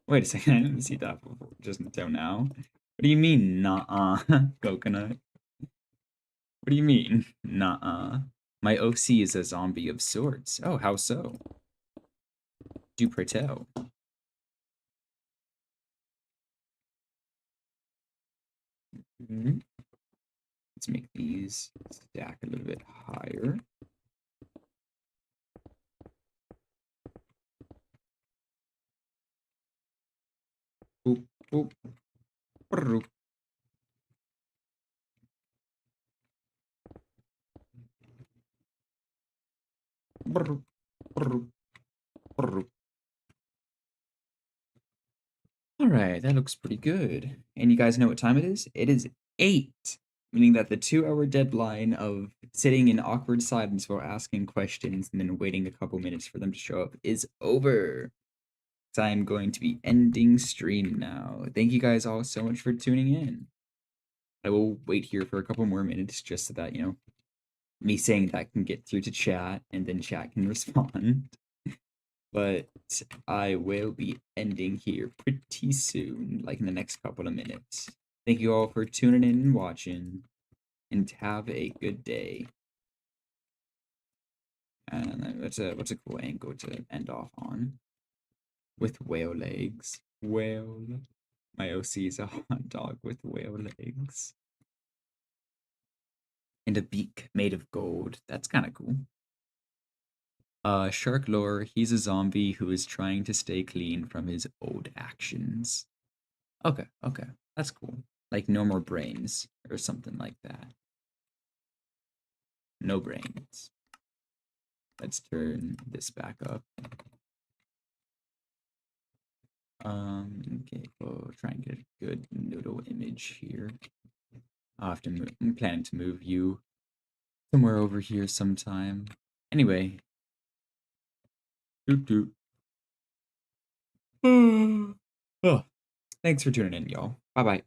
Wait a second. I didn't see that before, just until now. What do you mean, nuh-uh, Coconut? What do you mean, nuh-uh? My OC is a zombie of sorts. Oh, how so? Do pray tell. Let's make these stack a little bit higher. Boop, boop, broop. Broop, broop, broop. All right, that looks pretty good. And you guys know what time it is? It is 8, meaning that the 2-hour deadline of sitting in awkward silence while asking questions and then waiting a couple minutes for them to show up is over. So I'm going to be ending stream now. Thank you guys all so much for tuning in. I will wait here for a couple more minutes just so that, me saying that can get through to chat and then chat can respond. But I will be ending here pretty soon, like in the next couple of minutes. Thank you all for tuning in and watching, and have a good day. And what's a cool angle to end off on? With whale legs. Whale. My OC is a hot dog with whale legs. And a beak made of gold. That's kind of cool. Shark lore, he's a zombie who is trying to stay clean from his old actions. Okay, okay. That's cool. Like no more brains or something like that. No brains. Let's turn this back up. Okay, we'll try and get a good noodle image here. I'll have to move. I'm planning to move you somewhere over here sometime. Anyway. Doot doot. Oh, thanks for tuning in, y'all. Bye bye.